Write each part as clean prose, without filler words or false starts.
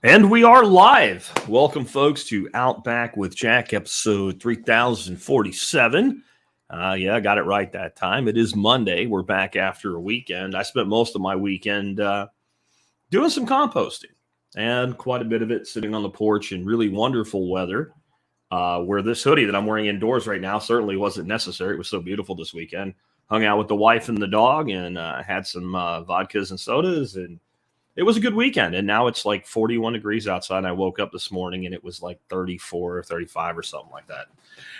And we are live. Welcome, folks, to Outback with Jack, episode 3047. I got it right that time. It is Monday. We're back after a weekend. I spent most of my weekend doing some composting, and quite a bit of it sitting on the porch in really wonderful weather, where this hoodie that I'm wearing indoors right now certainly wasn't necessary. It was so beautiful this weekend. Hung out with the wife and the dog, and had some vodkas and sodas, and it was a good weekend. And now it's like 41 degrees outside. And I woke up this morning and it was like 34 or 35 or something like that.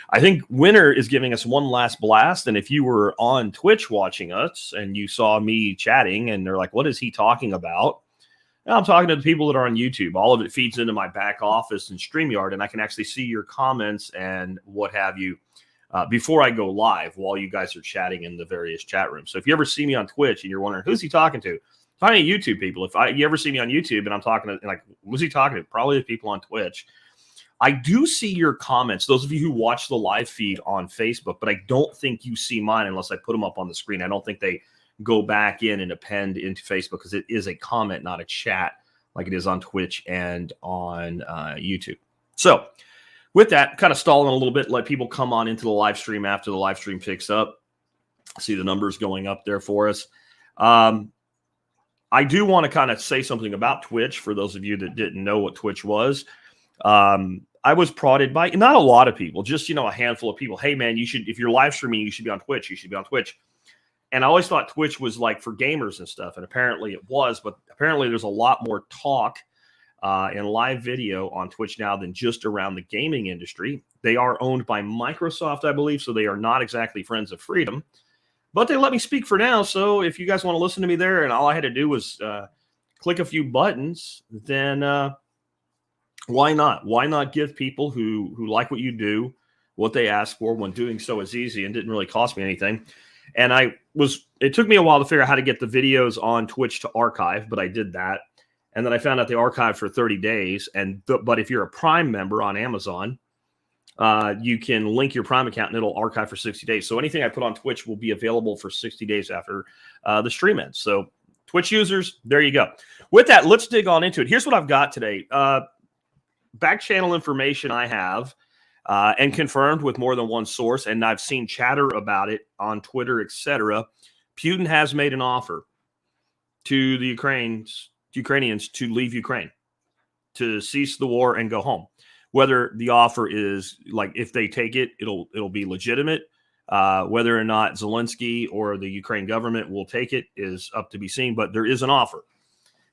I think winter is giving us one last blast. And if you were on Twitch watching us and you saw me chatting and they're like, what is he talking about? And I'm talking to the people that are on YouTube. All of it feeds into my back office and StreamYard, and I can actually see your comments and what have you before I go live while you guys are chatting in the various chat rooms. So if you ever see me on Twitch and you're wondering, who's he talking to? Talking to YouTube people. If you ever see me on YouTube and I'm talking to, like, who's he talking to? Probably the people on Twitch. I do see your comments, those of you who watch the live feed on Facebook, but I don't think you see mine unless I put them up on the screen. I don't think they go back in and append into Facebook because it is a comment, not a chat, like it is on Twitch and on YouTube. So with that, kind of stalling a little bit, let people come on into the live stream after the live stream picks up. See the numbers going up there for us. I do want to kind of say something about Twitch for those of you that didn't know what Twitch was. I was prodded by not a lot of people, just, a handful of people. Hey, man, you should, if you're live streaming, you should be on Twitch. You should be on Twitch. And I always thought Twitch was like for gamers and stuff. And apparently it was, but apparently there's a lot more talk and live video on Twitch now than just around the gaming industry. They are owned by Microsoft, I believe, so they are not exactly friends of freedom. But they let me speak for now, so if you guys want to listen to me there and all I had to do was click a few buttons, then why not? Why not give people who like what you do what they ask for when doing so is easy and didn't really cost me anything? And it took me a while to figure out how to get the videos on Twitch to archive, but I did that. And then I found out they archive for 30 days. But if you're a Prime member on Amazon, you can link your Prime account and it'll archive for 60 days. So anything I put on Twitch will be available for 60 days after the stream ends. So Twitch users, there you go. With that, let's dig on into it. Here's what I've got today. Back channel information I have and confirmed with more than one source, and I've seen chatter about it on Twitter, etc. Putin has made an offer to the Ukrainians to leave Ukraine, to cease the war and go home. Whether the offer is, like, if they take it, it'll be legitimate. Whether or not Zelensky or the Ukraine government will take it is up to be seen, but there is an offer.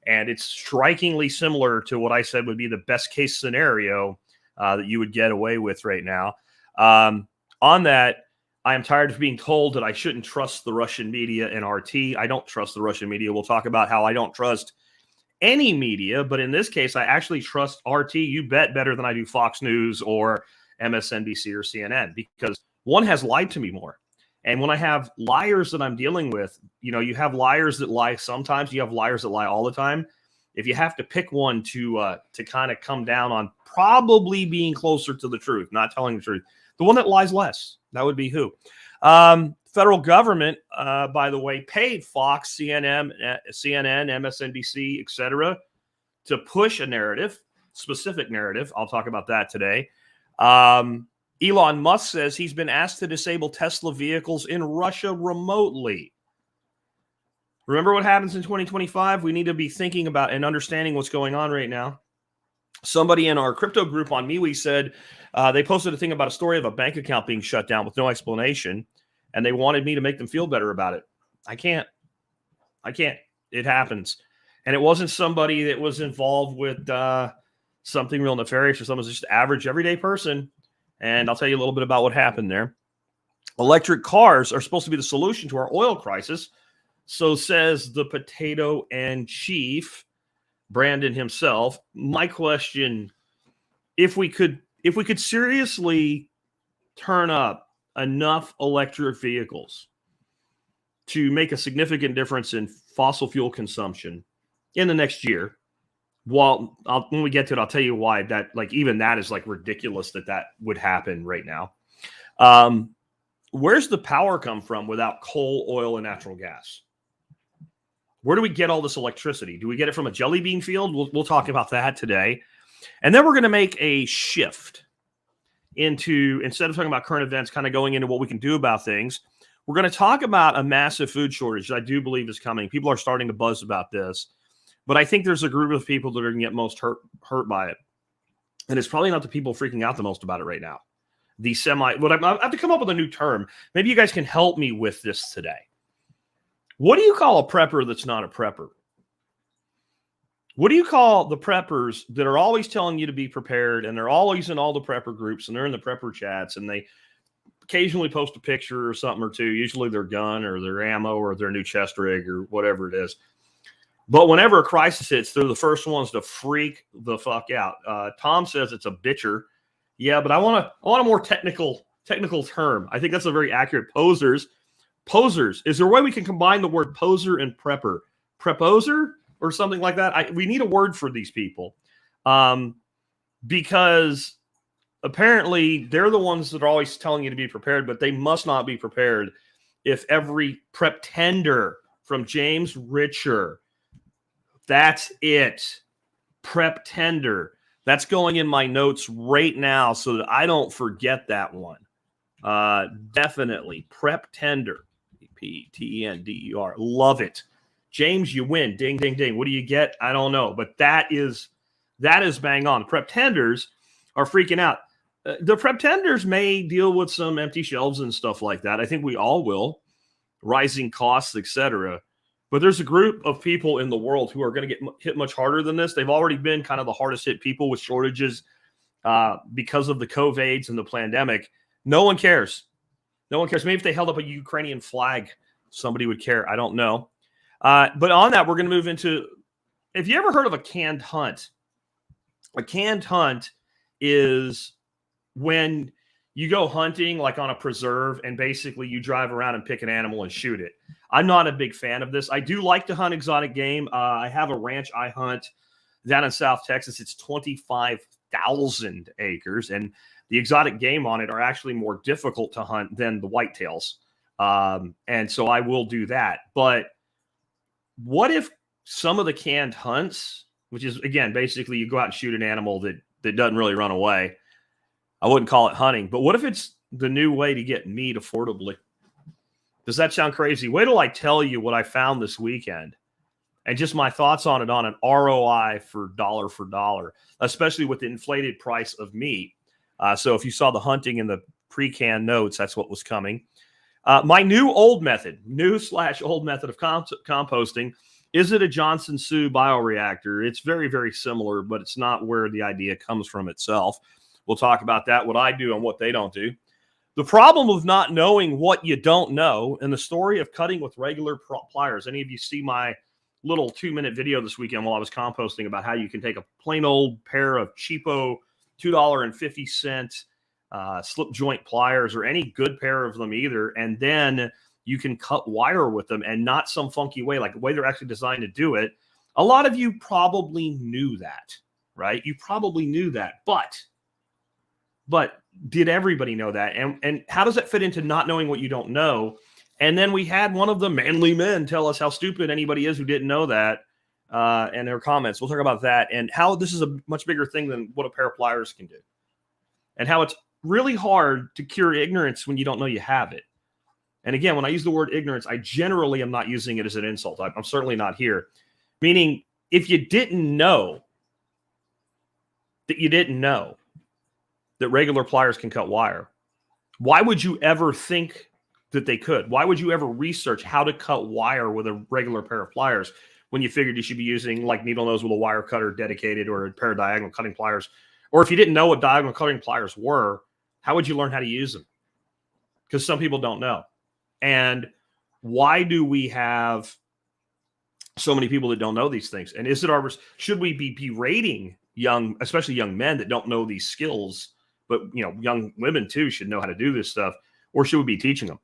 And it's strikingly similar to what I said would be the best case scenario that you would get away with right now. On that, I am tired of being told that I shouldn't trust the Russian media and RT. I don't trust the Russian media. We'll talk about how I don't trust any media, but in this case, I actually trust RT, you bet, better than I do Fox News or MSNBC or CNN, because one has lied to me more. And when I have liars that I'm dealing with, you have liars that lie sometimes, you have liars that lie all the time. If you have to pick one to kind of come down on probably being closer to the truth, not telling the truth, the one that lies less, that would be who? Federal government, by the way, paid Fox, CNN, MSNBC, etc., to push a narrative, specific narrative. I'll talk about that today. Elon Musk says he's been asked to disable Tesla vehicles in Russia remotely. Remember what happens in 2025? We need to be thinking about and understanding what's going on right now. Somebody in our crypto group on MeWe said they posted a thing about a story of a bank account being shut down with no explanation. And they wanted me to make them feel better about it. I can't. It happens. And it wasn't somebody that was involved with something real nefarious or someone's just average, everyday person. And I'll tell you a little bit about what happened there. Electric cars are supposed to be the solution to our oil crisis. So says the potato and chief, Brandon himself. My question, if we could seriously turn up enough electric vehicles to make a significant difference in fossil fuel consumption in the next year, when we get to it, I'll tell you why even that is ridiculous that would happen right now. Where's the power come from without coal, oil, and natural gas? Where do we get all this electricity? Do we get it from a jelly bean field? We'll talk about that today. And then we're going to make a shift into, instead of talking about current events, kind of going into what we can do about things. We're going to talk about a massive food shortage that I do believe is coming. People are starting to buzz about this. But I think there's a group of people that are going to get most hurt by it. And it's probably not the people freaking out the most about it right now. I have to come up with a new term. Maybe you guys can help me with this today. What do you call a prepper that's not a prepper? What do you call the preppers that are always telling you to be prepared, and they're always in all the prepper groups, and they're in the prepper chats, and they occasionally post a picture or something or two, usually their gun or their ammo or their new chest rig or whatever it is. But whenever a crisis hits, they're the first ones to freak the fuck out. Tom says it's a bitcher. Yeah, but I want a more technical term. I think that's a very accurate. Posers. Is there a way we can combine the word poser and prepper? Preposer or something like that? We need a word for these people. Because apparently they're the ones that are always telling you to be prepared, but they must not be prepared if every prep tender from James Richer. That's it. Prep tender. That's going in my notes right now so that I don't forget that one. Definitely. Prep tender. P-T-E-N-D-E-R. Love it. James, you win. Ding, ding, ding. What do you get? I don't know. But that is bang on. Prep tenders are freaking out. The prep tenders may deal with some empty shelves and stuff like that. I think we all will. Rising costs, etc. But there's a group of people in the world who are going to get hit much harder than this. They've already been kind of the hardest hit people with shortages because of the COVIDs and the pandemic. No one cares. No one cares. Maybe if they held up a Ukrainian flag, somebody would care. I don't know. But on that, we're going to move into, if you ever heard of a canned hunt? A canned hunt is when you go hunting like on a preserve and basically you drive around and pick an animal and shoot it. I'm not a big fan of this. I do like to hunt exotic game. I have a ranch I hunt down in South Texas. It's 25,000 acres, and the exotic game on it are actually more difficult to hunt than the whitetails. And so I will do that. But what if some of the canned hunts, which is, again, basically you go out and shoot an animal that doesn't really run away. I wouldn't call it hunting, but what if it's the new way to get meat affordably? Does that sound crazy? Wait till I tell you what I found this weekend and just my thoughts on it on an ROI for dollar, especially with the inflated price of meat. So if you saw the hunting in the pre-canned notes, that's what was coming. My new/old method of composting. Is it a Johnson Sioux bioreactor? It's very, very similar, but it's not where the idea comes from itself. We'll talk about that, what I do and what they don't do. The problem of not knowing what you don't know, and the story of cutting with regular pliers. Any of you see my little 2-minute video this weekend while I was composting about how you can take a plain old pair of cheapo $2.50 slip joint pliers, or any good pair of them either, and then you can cut wire with them, and not some funky way, like the way they're actually designed to do it. A lot of you probably knew that, right? You probably knew that, but did everybody know that? And how does that fit into not knowing what you don't know? And then we had one of the manly men tell us how stupid anybody is who didn't know that, and their comments. We'll talk about that and how this is a much bigger thing than what a pair of pliers can do, and how it's really hard to cure ignorance when you don't know you have it. And again, when I use the word ignorance, I generally am not using it as an insult. I'm certainly not here. Meaning, if you didn't know that you didn't know that regular pliers can cut wire, why would you ever think that they could? Why would you ever research how to cut wire with a regular pair of pliers when you figured you should be using like needle nose with a wire cutter dedicated, or a pair of diagonal cutting pliers? Or if you didn't know what diagonal cutting pliers were, how would you learn how to use them? Because some people don't know. And why do we have so many people that don't know these things? And is it should we be berating especially young men that don't know these skills? But, young women too should know how to do this stuff. Or should we be teaching them?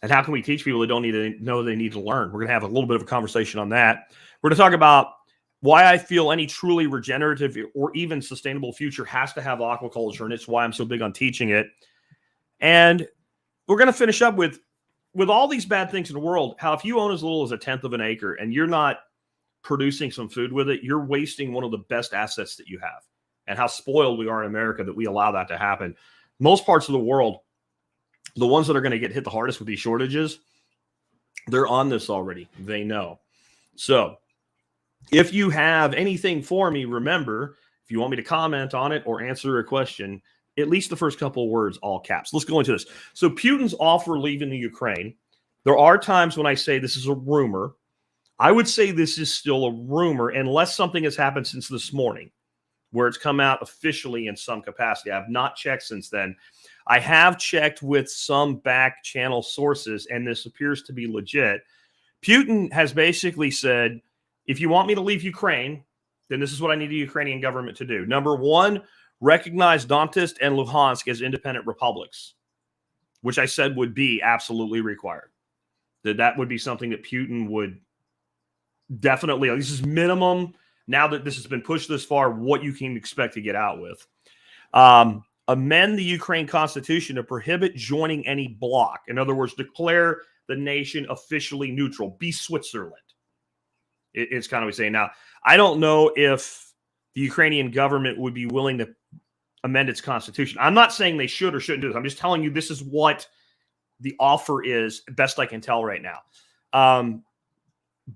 And how can we teach people that don't need to know they need to learn? We're going to have a little bit of a conversation on that. We're going to talk about why I feel any truly regenerative or even sustainable future has to have aquaculture. And it's why I'm so big on teaching it. And we're going to finish up with with all these bad things in the world, how if you own as little as 1/10 of an acre and you're not producing some food with it, you're wasting one of the best assets that you have. And how spoiled we are in America that we allow that to happen. Most parts of the world, the ones that are going to get hit the hardest with these shortages, they're on this already. They know. So if you have anything for me, remember, if you want me to comment on it or answer a question, at least the first couple of words, all caps. Let's go into this. So Putin's offer leaving the Ukraine. There are times when I say this is a rumor. I would say this is still a rumor unless something has happened since this morning where it's come out officially in some capacity. I have not checked since then. I have checked with some back channel sources, and this appears to be legit. Putin has basically said, if you want me to leave Ukraine, then this is what I need the Ukrainian government to do. Number one, recognize Donetsk and Luhansk as independent republics, which I said would be absolutely required. That would be something that Putin would definitely, this is minimum. Now that this has been pushed this far, what you can expect to get out with. Amend the Ukraine constitution to prohibit joining any bloc. In other words, declare the nation officially neutral. Be Switzerland. It's kind of what we're saying. Now, I don't know if the Ukrainian government would be willing to amend its constitution. I'm not saying they should or shouldn't do this. I'm just telling you this is what the offer is, best I can tell right now.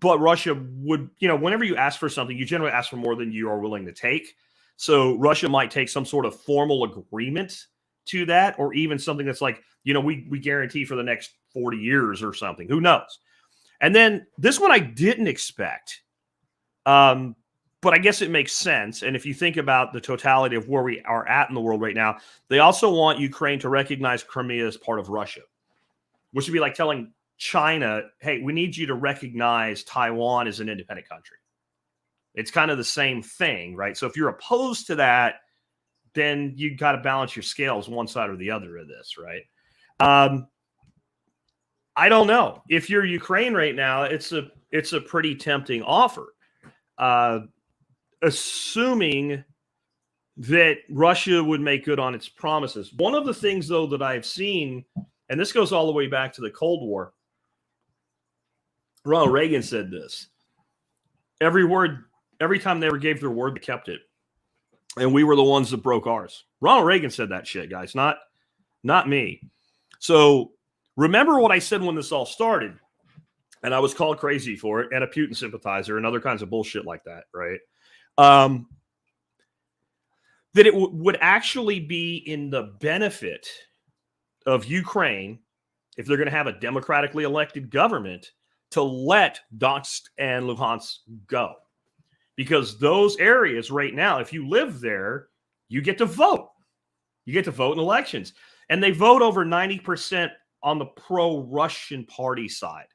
But Russia would, whenever you ask for something, you generally ask for more than you are willing to take. So Russia might take some sort of formal agreement to that, or even something that's like, we guarantee for the next 40 years or something. Who knows? And then this one I didn't expect, but I guess it makes sense. And if you think about the totality of where we are at in the world right now, they also want Ukraine to recognize Crimea as part of Russia, which would be like telling China, hey, we need you to recognize Taiwan as an independent country. It's kind of the same thing, right? So if you're opposed to that, then you got to balance your scales one side or the other of this, right? I don't know. If you're Ukraine right now, it's a pretty tempting offer. Assuming that Russia would make good on its promises. One of the things, though, that I've seen, and this goes all the way back to the Cold War, Ronald Reagan said this. Every time they ever gave their word, they kept it. And we were the ones that broke ours. Ronald Reagan said that shit, guys, not me. So remember what I said when this all started, and I was called crazy for it, and a Putin sympathizer and other kinds of bullshit like that, right? That it would actually be in the benefit of Ukraine, if they're going to have a democratically elected government, to let Donetsk and Luhansk go. Because those areas right now, if you live there, you get to vote. You get to vote in elections. And they vote over 90% on the pro-Russian party side.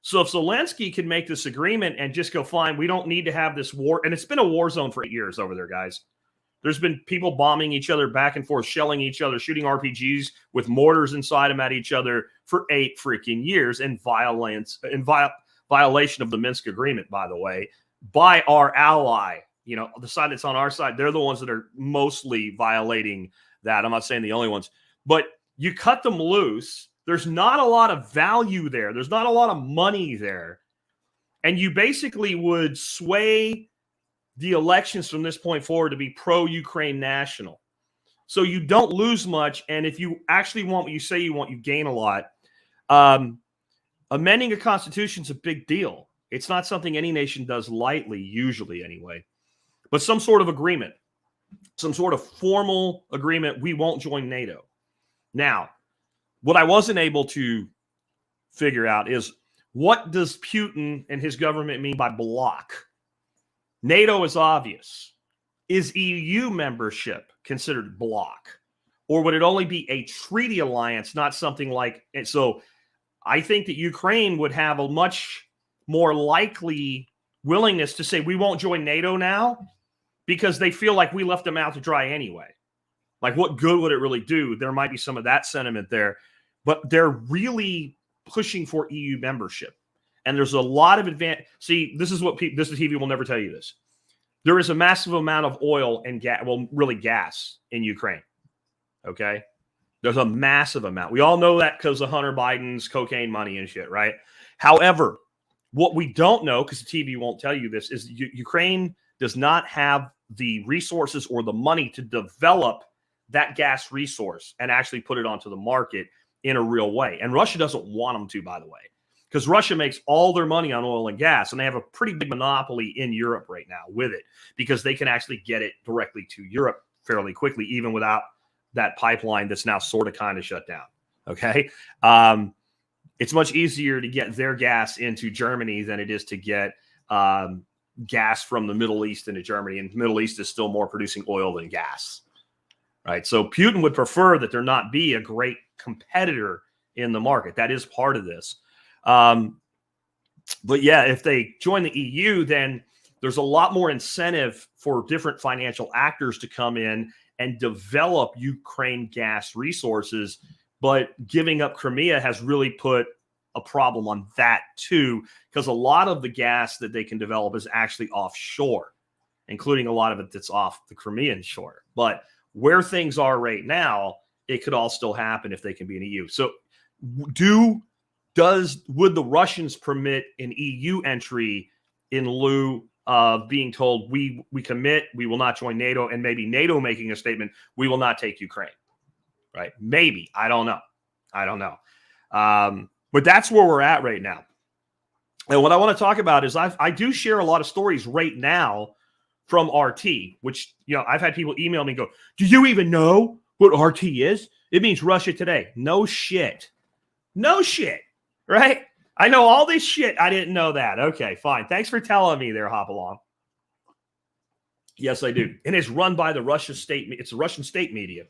So if Zelensky can make this agreement and just go, fine, we don't need to have this war. And it's been a war zone for 8 years over there, guys. There's been people bombing each other back and forth, shelling each other, shooting RPGs with mortars inside them at each other for 8 freaking years in violation of the Minsk agreement, by the way, by our ally. The side that's on our side, they're the ones that are mostly violating that. I'm not saying the only ones, but you cut them loose. There's not a lot of value there. There's not a lot of money there. And you basically would sway the elections from this point forward to be pro-Ukraine national. So you don't lose much. And if you actually want what you say you want, you gain a lot. Amending a constitution is a big deal. It's not something any nation does lightly, usually anyway. But some sort of agreement, some sort of formal agreement, we won't join NATO. Now, what I wasn't able to figure out is, what does Putin and his government mean by bloc? NATO is obvious. Is EU membership considered bloc? Or would it only be a treaty alliance, not something like it? So I think that Ukraine would have a much more likely willingness to say, we won't join NATO now, because they feel like we left them out to dry anyway. Like, what good would it really do? There might be some of that sentiment there, but they're really pushing for EU membership. And there's a lot of advantage. See, this is TV will never tell you this. There is a massive amount of oil and gas, well, really gas in Ukraine. Okay. There's a massive amount. We all know that because of Hunter Biden's cocaine money and shit, right? However, what we don't know, because the TV won't tell you this, is Ukraine does not have the resources or the money to develop that gas resource and actually put it onto the market in a real way. And Russia doesn't want them to, by the way, because Russia makes all their money on oil and gas, and they have a pretty big monopoly in Europe right now with it, because they can actually get it directly to Europe fairly quickly, even without that pipeline that's now sort of kind of shut down. Okay. It's much easier to get their gas into Germany than it is to get gas from the Middle East into Germany. And the Middle East is still more producing oil than gas. Right. So Putin would prefer that there not be a great competitor in the market. That is part of this. But yeah, if they join the EU, then there's a lot more incentive for different financial actors to come in and develop Ukraine gas resources. But giving up Crimea has really put a problem on that too, because a lot of the gas that they can develop is actually offshore, including a lot of it that's off the Crimean shore. But where things are right now, it could all still happen if they can be in EU. So would the Russians permit an EU entry in lieu of being told we commit, we will not join NATO, and maybe NATO making a statement, we will not take Ukraine, right? Maybe. I don't know. But that's where we're at right now. And what I want to talk about is I do share a lot of stories right now from RT, which, I've had people email me and go, do you even know what RT is? It means Russia Today. No shit, right? I know all this shit. I didn't know that. Okay, fine. Thanks for telling me there, Hopalong. Yes, I do. And it's run by the Russian state. It's the Russian state media.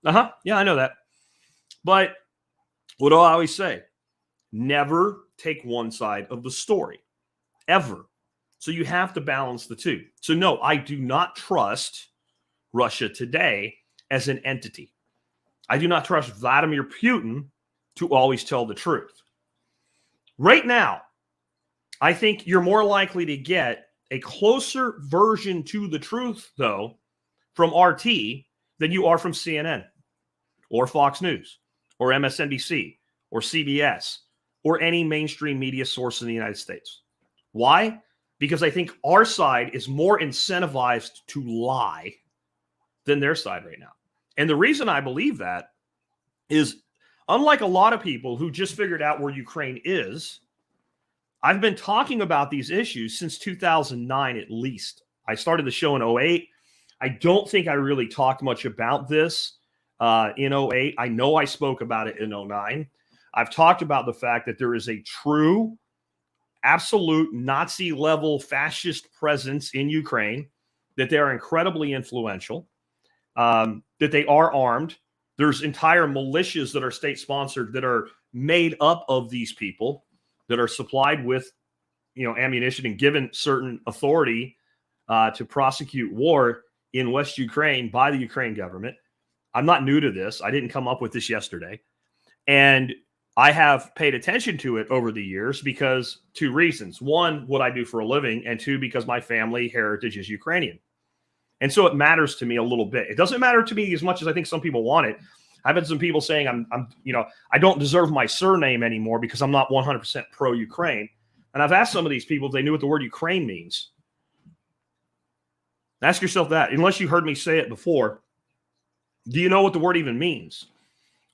Yeah, I know that. But what do I always say? Never take one side of the story, ever. So you have to balance the two. So no, I do not trust Russia Today as an entity. I do not trust Vladimir Putin to always tell the truth. Right now, I think you're more likely to get a closer version to the truth, though, from RT than you are from CNN or Fox News or MSNBC or CBS or any mainstream media source in the United States. Why? Because I think our side is more incentivized to lie than their side right now. And the reason I believe that is, unlike a lot of people who just figured out where Ukraine is, I've been talking about these issues since 2009 at least. I started the show in 2008. I don't think I really talked much about this in 2008. I know I spoke about it in 2009. I've talked about the fact that there is a true, absolute Nazi-level fascist presence in Ukraine, that they are incredibly influential, that they are armed. There's entire militias that are state-sponsored that are made up of these people, that are supplied with, ammunition and given certain authority to prosecute war in West Ukraine by the Ukraine government. I'm not new to this. I didn't come up with this yesterday. And I have paid attention to it over the years because two reasons. One, what I do for a living, and two, because my family heritage is Ukrainian. And so it matters to me a little bit. It doesn't matter to me as much as I think some people want it. I've had some people saying I don't deserve my surname anymore because I'm not 100% pro-Ukraine. And I've asked some of these people if they knew what the word Ukraine means. Ask yourself that. Unless you heard me say it before, do you know what the word even means?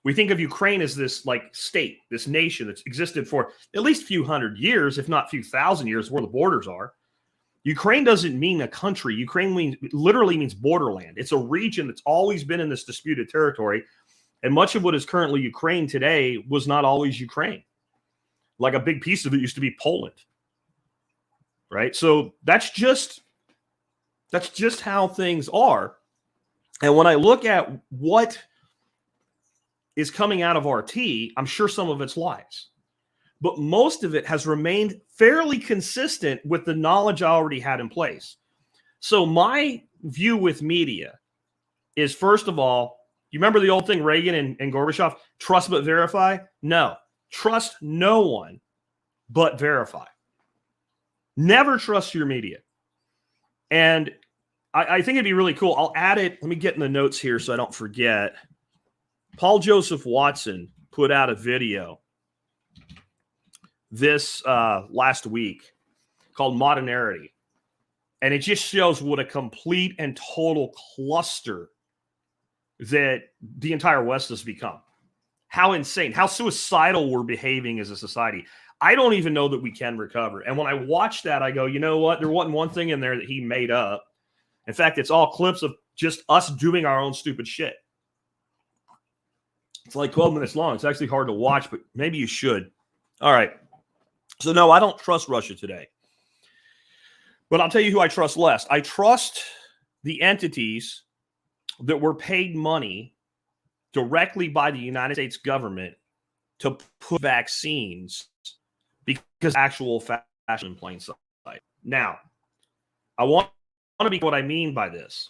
We think of Ukraine as this state, this nation that's existed for at least a few hundred years, if not a few thousand years, where the borders are. Ukraine doesn't mean a country. Ukraine literally means borderland. It's a region that's always been in this disputed territory. And much of what is currently Ukraine today was not always Ukraine. Like a big piece of it used to be Poland. Right? So that's just how things are. And when I look at what is coming out of RT, I'm sure some of it's lies. But most of it has remained fairly consistent with the knowledge I already had in place. So my view with media is, first of all, you remember the old thing, Reagan and Gorbachev, trust but verify? No. Trust no one but verify. Never trust your media. And I think it'd be really cool. I'll add it. Let me get in the notes here so I don't forget. Paul Joseph Watson put out a video this last week called Modernity. And it just shows what a complete and total cluster that the entire West has become. How insane, how suicidal we're behaving as a society. I don't even know that we can recover. And when I watch that, I go, you know what? There wasn't one thing in there that he made up. In fact, it's all clips of just us doing our own stupid shit. It's like 12 minutes long. It's actually hard to watch, but maybe you should. All right. So no, I don't trust Russia today. But I'll tell you who I trust less. I trust the entities that were paid money directly by the United States government to put vaccines because actual fashion in plain sight. Now, I want to be what I mean by this.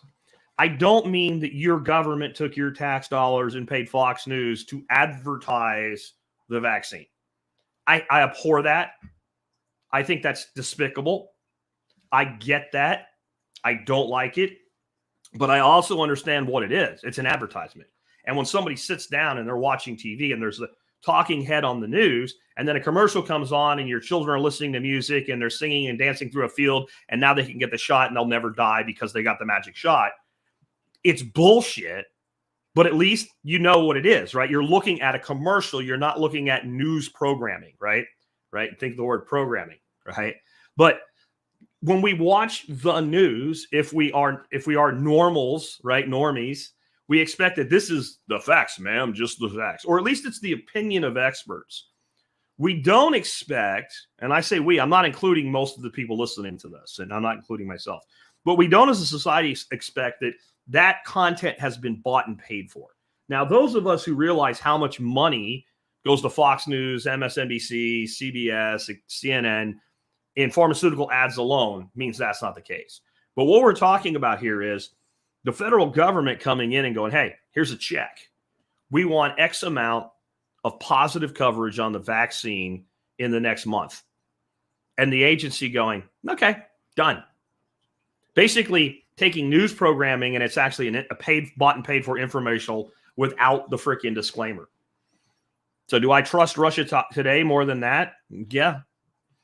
I don't mean that your government took your tax dollars and paid Fox News to advertise the vaccine. I abhor that. I think that's despicable. I get that. I don't like it. But I also understand what it is. It's an advertisement. And when somebody sits down and they're watching TV and there's a talking head on the news, and then a commercial comes on and your children are listening to music and they're singing and dancing through a field, and now they can get the shot and they'll never die because they got the magic shot. It's bullshit, but at least you know what it is, right? You're looking at a commercial. You're not looking at news programming, right? Right? Think of the word programming, right? But when we watch the news, if we are normals, right, normies, we expect that this is the facts, ma'am, just the facts, or at least it's the opinion of experts. We don't expect, and I say we, I'm not including most of the people listening to this, and I'm not including myself, but we don't as a society expect that that content has been bought and paid for. Now, those of us who realize how much money goes to Fox News, MSNBC, CBS, CNN in pharmaceutical ads alone means that's not the case. But what we're talking about here is the federal government coming in and going, hey, here's a check. We want X amount of positive coverage on the vaccine in the next month. And the agency going, okay, done. Basically taking news programming and it's actually a paid, bought and paid for informational without the freaking disclaimer. So do I trust Russia today more than that? Yeah.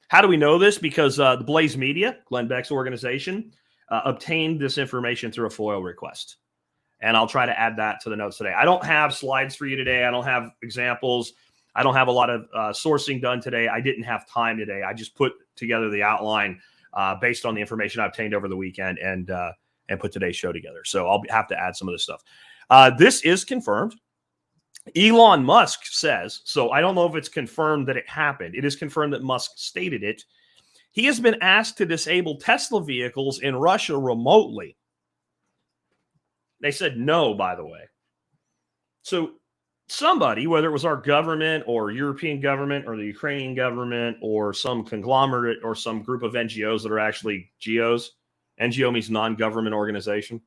How do we know this? Because the Blaze Media, Glenn Beck's organization, obtained this information through a FOIL request. And I'll try to add that to the notes today. I don't have slides for you today. I don't have examples. I don't have a lot of sourcing done today. I didn't have time today. I just put together the outline based on the information I obtained over the weekend and put today's show together. So I'll have to add some of this stuff. This is confirmed. Elon Musk says, so I don't know if it's confirmed that it happened. It is confirmed that Musk stated it. He has been asked to disable Tesla vehicles in Russia remotely. They said no, by the way. So somebody, whether it was our government or European government or the Ukrainian government or some conglomerate or some group of NGOs that are actually GOs, NGO means non-government organization.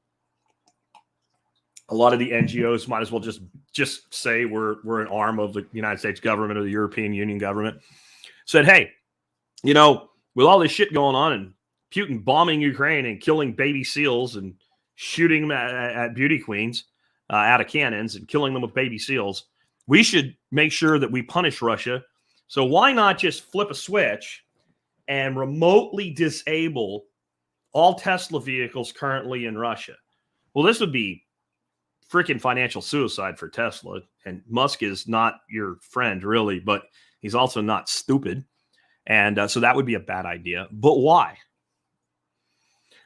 A lot of the NGOs might as well just say we're an arm of the United States government or the European Union government. Said, hey, you know, with all this shit going on and Putin bombing Ukraine and killing baby seals and shooting them at beauty queens out of cannons and killing them with baby seals, we should make sure that we punish Russia. So why not just flip a switch and remotely disable all Tesla vehicles currently in Russia? Well, this would be freaking financial suicide for Tesla. And Musk is not your friend, really, but he's also not stupid. And so that would be a bad idea. But why?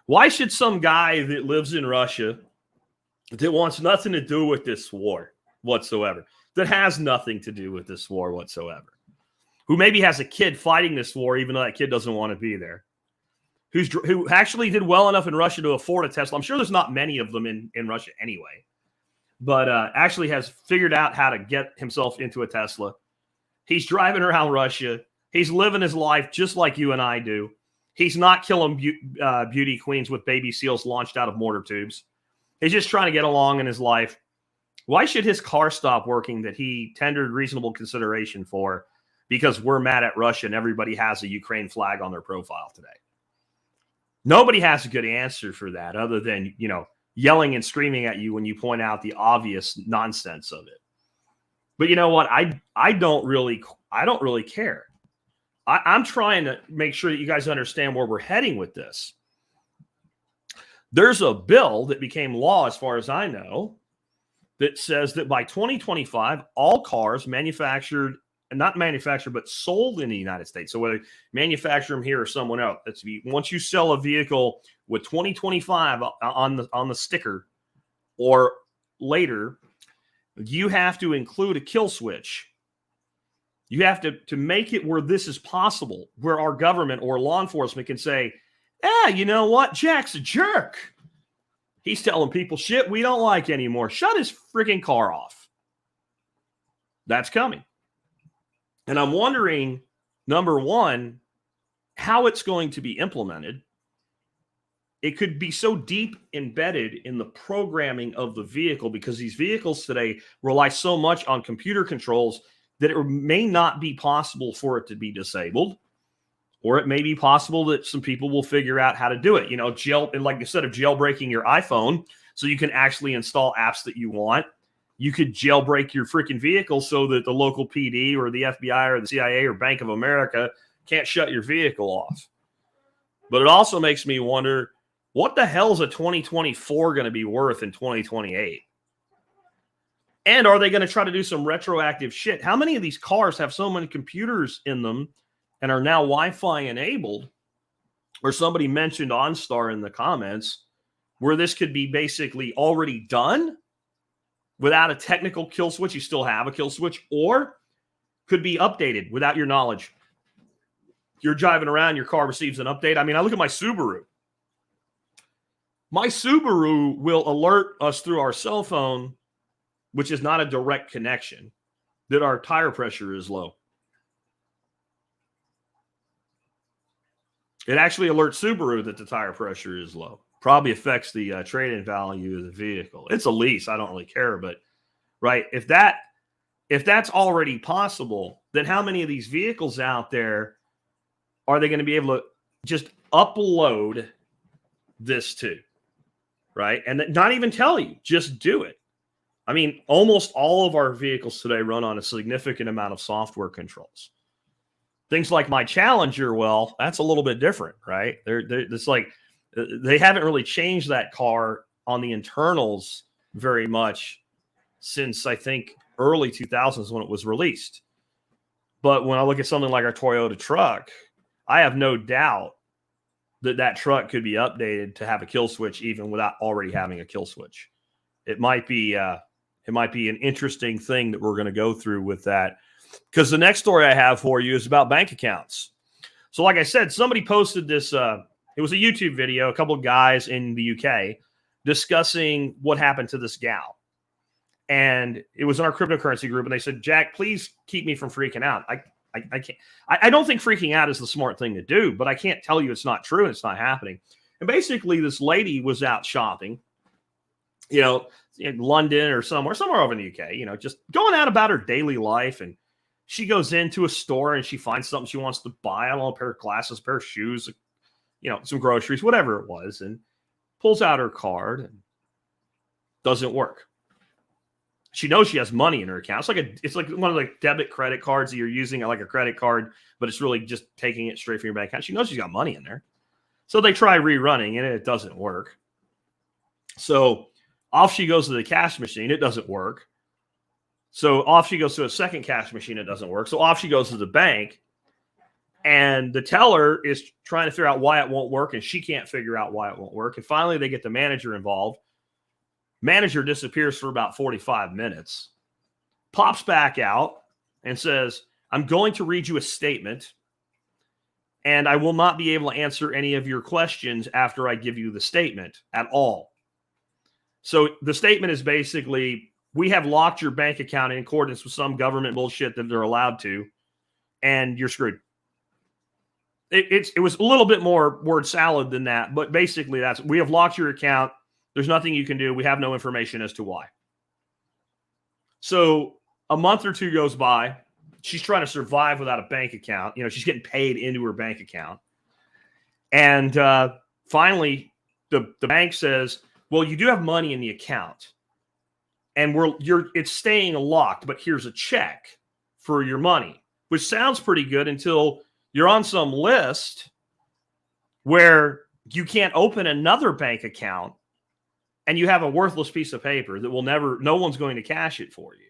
Why should some guy that lives in Russia that wants nothing to do with this war whatsoever, that has nothing to do with this war whatsoever, who maybe has a kid fighting this war even though that kid doesn't want to be there, who actually did well enough in Russia to afford a Tesla? I'm sure there's not many of them in Russia anyway, but actually has figured out how to get himself into a Tesla. He's driving around Russia. He's living his life just like you and I do. He's not killing beauty queens with baby seals launched out of mortar tubes. He's just trying to get along in his life. Why should his car stop working that he tendered reasonable consideration for because we're mad at Russia and everybody has a Ukraine flag on their profile today? Nobody has a good answer for that other than, you know, yelling and screaming at you when you point out the obvious nonsense of it. But you know what? I don't really care. I'm trying to make sure that you guys understand where we're heading with this. There's a bill that became law, as far as I know, that says that by 2025, all cars manufactured, not manufactured, but sold in the United States. So whether you manufacture them here or someone else, once you sell a vehicle with 2025 on the sticker or later, you have to include a kill switch. You have to make it where this is possible, where our government or law enforcement can say, you know what? Jack's a jerk. He's telling people shit we don't like anymore. Shut his freaking car off. That's coming. And I'm wondering, number one, how it's going to be implemented. It could be so deep embedded in the programming of the vehicle, because these vehicles today rely so much on computer controls that it may not be possible for it to be disabled, or it may be possible that some people will figure out how to do it. You know, like instead of jailbreaking your iPhone so you can actually install apps that you want, you could jailbreak your freaking vehicle so that the local PD or the FBI or the CIA or Bank of America can't shut your vehicle off. But it also makes me wonder, what the hell is a 2024 going to be worth in 2028? And are they going to try to do some retroactive shit? How many of these cars have so many computers in them and are now Wi-Fi enabled? Or somebody mentioned OnStar in the comments, where this could be basically already done without a technical kill switch. You still have a kill switch, or could be updated without your knowledge. You're driving around, your car receives an update. I mean, I look at my Subaru. My Subaru will alert us through our cell phone, which is not a direct connection, that our tire pressure is low. It actually alerts Subaru that the tire pressure is low. Probably affects the trade-in value of the vehicle. It's a lease. I don't really care, but right, if that's already possible, then how many of these vehicles out there are they going to be able to just upload this to, right? And not even tell you, just do it. I mean, almost all of our vehicles today run on a significant amount of software controls. Things like my Challenger, well, that's a little bit different, right? It's like they haven't really changed that car on the internals very much since, I think, early 2000s when it was released. But when I look at something like our Toyota truck, I have no doubt that truck could be updated to have a kill switch even without already having a kill switch. It might be an interesting thing that we're going to go through with that, because the next story I have for you is about bank accounts. So like I said, somebody posted this. It was a YouTube video, a couple of guys in the UK discussing what happened to this gal. And it was in our cryptocurrency group. And they said, Jack, please keep me from freaking out. I can't. I don't think freaking out is the smart thing to do, but I can't tell you it's not true and it's not happening. And basically, this lady was out shopping, you know, in London or somewhere over in the UK, you know, just going out about her daily life. And she goes into a store and she finds something she wants to buy. I don't know, a pair of glasses, a pair of shoes, you know, some groceries, whatever it was, and pulls out her card and doesn't work. She knows she has money in her account. It's like one of the debit credit cards that you're using, like a credit card, but it's really just taking it straight from your bank account. She knows she's got money in there. So they try rerunning and it doesn't work. So off she goes to the cash machine. It doesn't work. So off she goes to a second cash machine. It doesn't work. So off she goes to the bank, and the teller is trying to figure out why it won't work, and she can't figure out why it won't work. And finally, they get the manager involved. Manager disappears for about 45 minutes, pops back out and says, I'm going to read you a statement, and I will not be able to answer any of your questions after I give you the statement at all. So the statement is basically, we have locked your bank account in accordance with some government bullshit that they're allowed to, and you're screwed. It was a little bit more word salad than that, but basically we have locked your account. There's nothing you can do. We have no information as to why. So a month or two goes by. She's trying to survive without a bank account. You know, she's getting paid into her bank account. And finally, the bank says, well, you do have money in the account. and it's staying locked, but here's a check for your money, which sounds pretty good until you're on some list where you can't open another bank account and you have a worthless piece of paper that no one's going to cash it for you.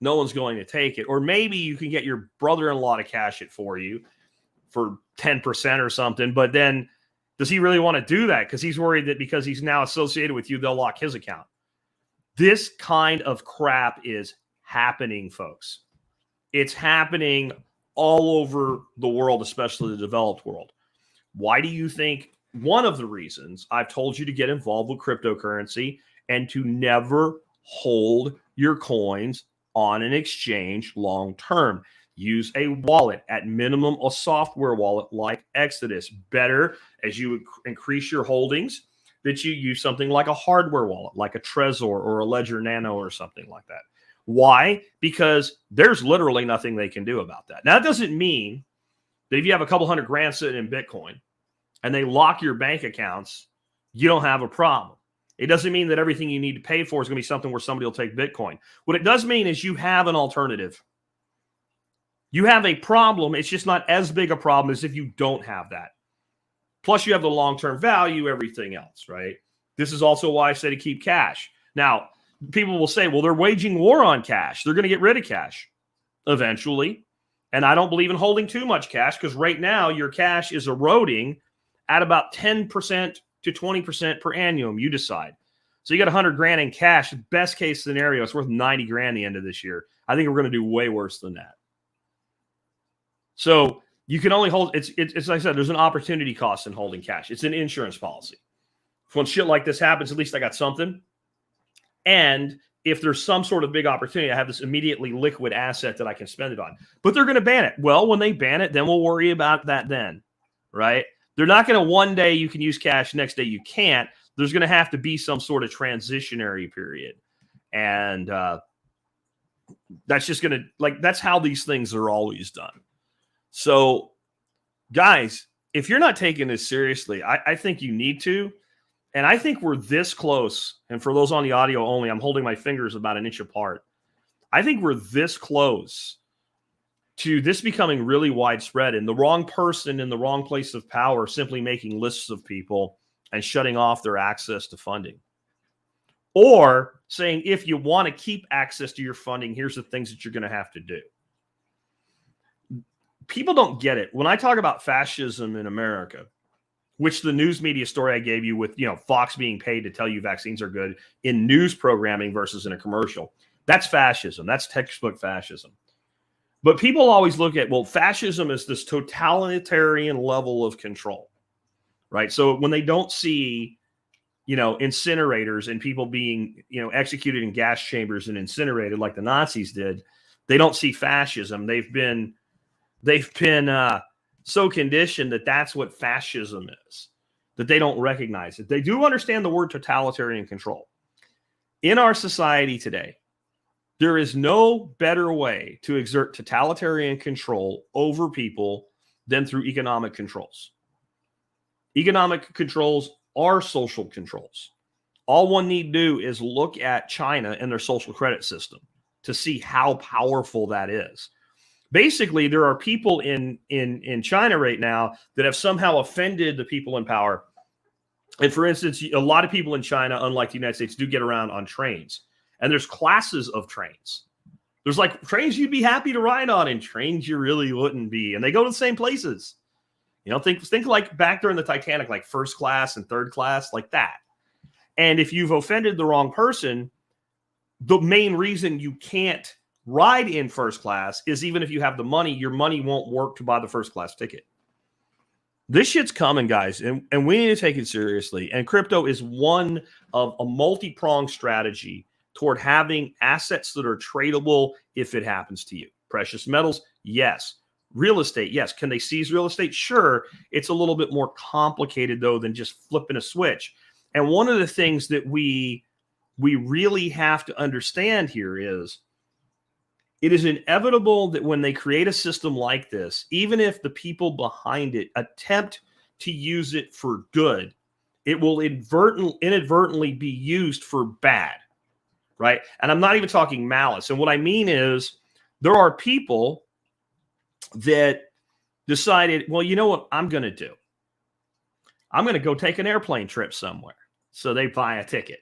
No one's going to take it. Or maybe you can get your brother-in-law to cash it for you for 10% or something. But then does he really want to do that? Because he's worried that because he's now associated with you, they'll lock his account. This kind of crap is happening, folks. It's happening all over the world, especially the developed world. Why do you think? One of the reasons I've told you to get involved with cryptocurrency and to never hold your coins on an exchange long term. Use a wallet, at minimum a software wallet like Exodus. Better, as you increase your holdings, that you use something like a hardware wallet, like a Trezor or a Ledger Nano or something like that. Why? Because there's literally nothing they can do about that. Now, that doesn't mean that if you have a couple $100 grand sitting in Bitcoin and they lock your bank accounts, you don't have a problem. It doesn't mean that everything you need to pay for is going to be something where somebody will take Bitcoin. What it does mean is you have an alternative. You have a problem. It's just not as big a problem as if you don't have that. Plus, you have the long-term value, everything else, right? This is also why I say to keep cash. Now, people will say, well, they're waging war on cash. They're going to get rid of cash eventually. And I don't believe in holding too much cash because right now your cash is eroding at about 10% to 20% per annum. You decide. So you got 100 grand in cash. Best case scenario, it's worth 90 grand the end of this year. I think we're going to do way worse than that. So you can only hold, it's like I said, there's an opportunity cost in holding cash. It's an insurance policy. When shit like this happens, at least I got something. And if there's some sort of big opportunity, I have this immediately liquid asset that I can spend it on. But they're going to ban it. Well, when they ban it, then we'll worry about that then, right? They're not going to one day you can use cash, next day you can't. There's going to have to be some sort of transitionary period. And that's just going to, like, that's how these things are always done. So, guys, if you're not taking this seriously, I think you need to. And I think we're this close. And for those on the audio only, I'm holding my fingers about an inch apart. I think we're this close to this becoming really widespread, and the wrong person in the wrong place of power simply making lists of people and shutting off their access to funding. Or saying, if you want to keep access to your funding, here's the things that you're going to have to do. People don't get it. When I talk about fascism in America, which the news media story I gave you with, Fox being paid to tell you vaccines are good in news programming versus in a commercial, that's fascism. That's textbook fascism. But people always look at, well, fascism is this totalitarian level of control, right? So when they don't see, incinerators and people being, executed in gas chambers and incinerated like the Nazis did, they don't see fascism. They've been so conditioned that that's what fascism is, that they don't recognize it. They do understand the word totalitarian control. In our society today, there is no better way to exert totalitarian control over people than through economic controls. Economic controls are social controls. All one need do is look at China and their social credit system to see how powerful that is. Basically, there are people in China right now that have somehow offended the people in power. And for instance, a lot of people in China, unlike the United States, do get around on trains. And there's classes of trains. There's like trains you'd be happy to ride on and trains you really wouldn't be. And they go to the same places. Think like back during the Titanic, like first class and third class, like that. And if you've offended the wrong person, the main reason you can't ride in first class is even if you have the money, your money won't work to buy the first class ticket. This shit's coming, guys, and we need to take it seriously. And crypto is one of a multi-pronged strategy toward having assets that are tradable if it happens to you. Precious metals, yes. Real estate, yes. Can they seize real estate? Sure. It's a little bit more complicated, though, than just flipping a switch. And one of the things that we really have to understand here is it is inevitable that when they create a system like this, even if the people behind it attempt to use it for good, it will inadvertently be used for bad. right? And I'm not even talking malice. And what I mean is there are people that decided, well, you know what I'm going to do? I'm going to go take an airplane trip somewhere. So they buy a ticket.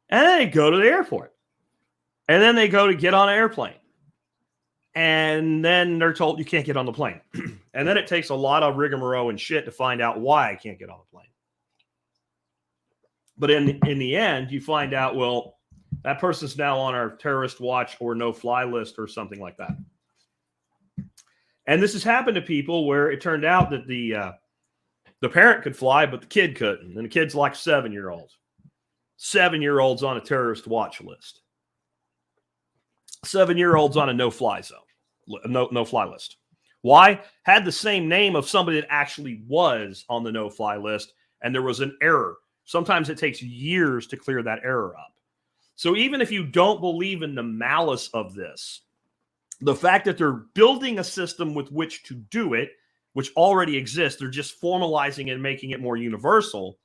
And then they go to the airport. And then they go to get on an airplane. And then they're told you can't get on the plane. And then it takes a lot of rigmarole and shit to find out why I can't get on the plane. But in the end, you find out, well, that person's now on our terrorist watch or no-fly list or something like that. And this has happened to people where it turned out that the parent could fly, but the kid couldn't. And the kid's like 7-year-old. 7-year-olds on a terrorist watch list. 7-year-olds on a no-fly zone, no-fly list. Why? Had the same name of somebody that actually was on the no-fly list, and there was an error. Sometimes it takes years to clear that error up. So even if you don't believe in the malice of this, the fact that they're building a system with which to do it, which already exists, they're just formalizing it and making it more universal,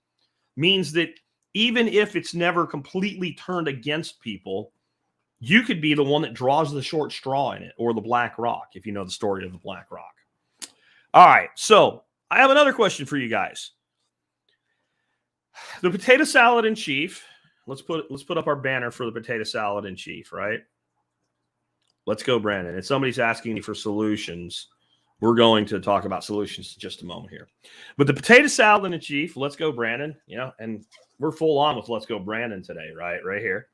means that even if it's never completely turned against people, you could be the one that draws the short straw in it, or the Black Rock, if you know the story of the Black Rock. All right, so I have another question for you guys. The potato salad in chief. Let's put up our banner for the potato salad in chief, right? Let's go, Brandon. And somebody's asking me for solutions. We're going to talk about solutions in just a moment here. But the potato salad in chief, let's go, Brandon. And we're full on with let's go, Brandon today, right? Right here,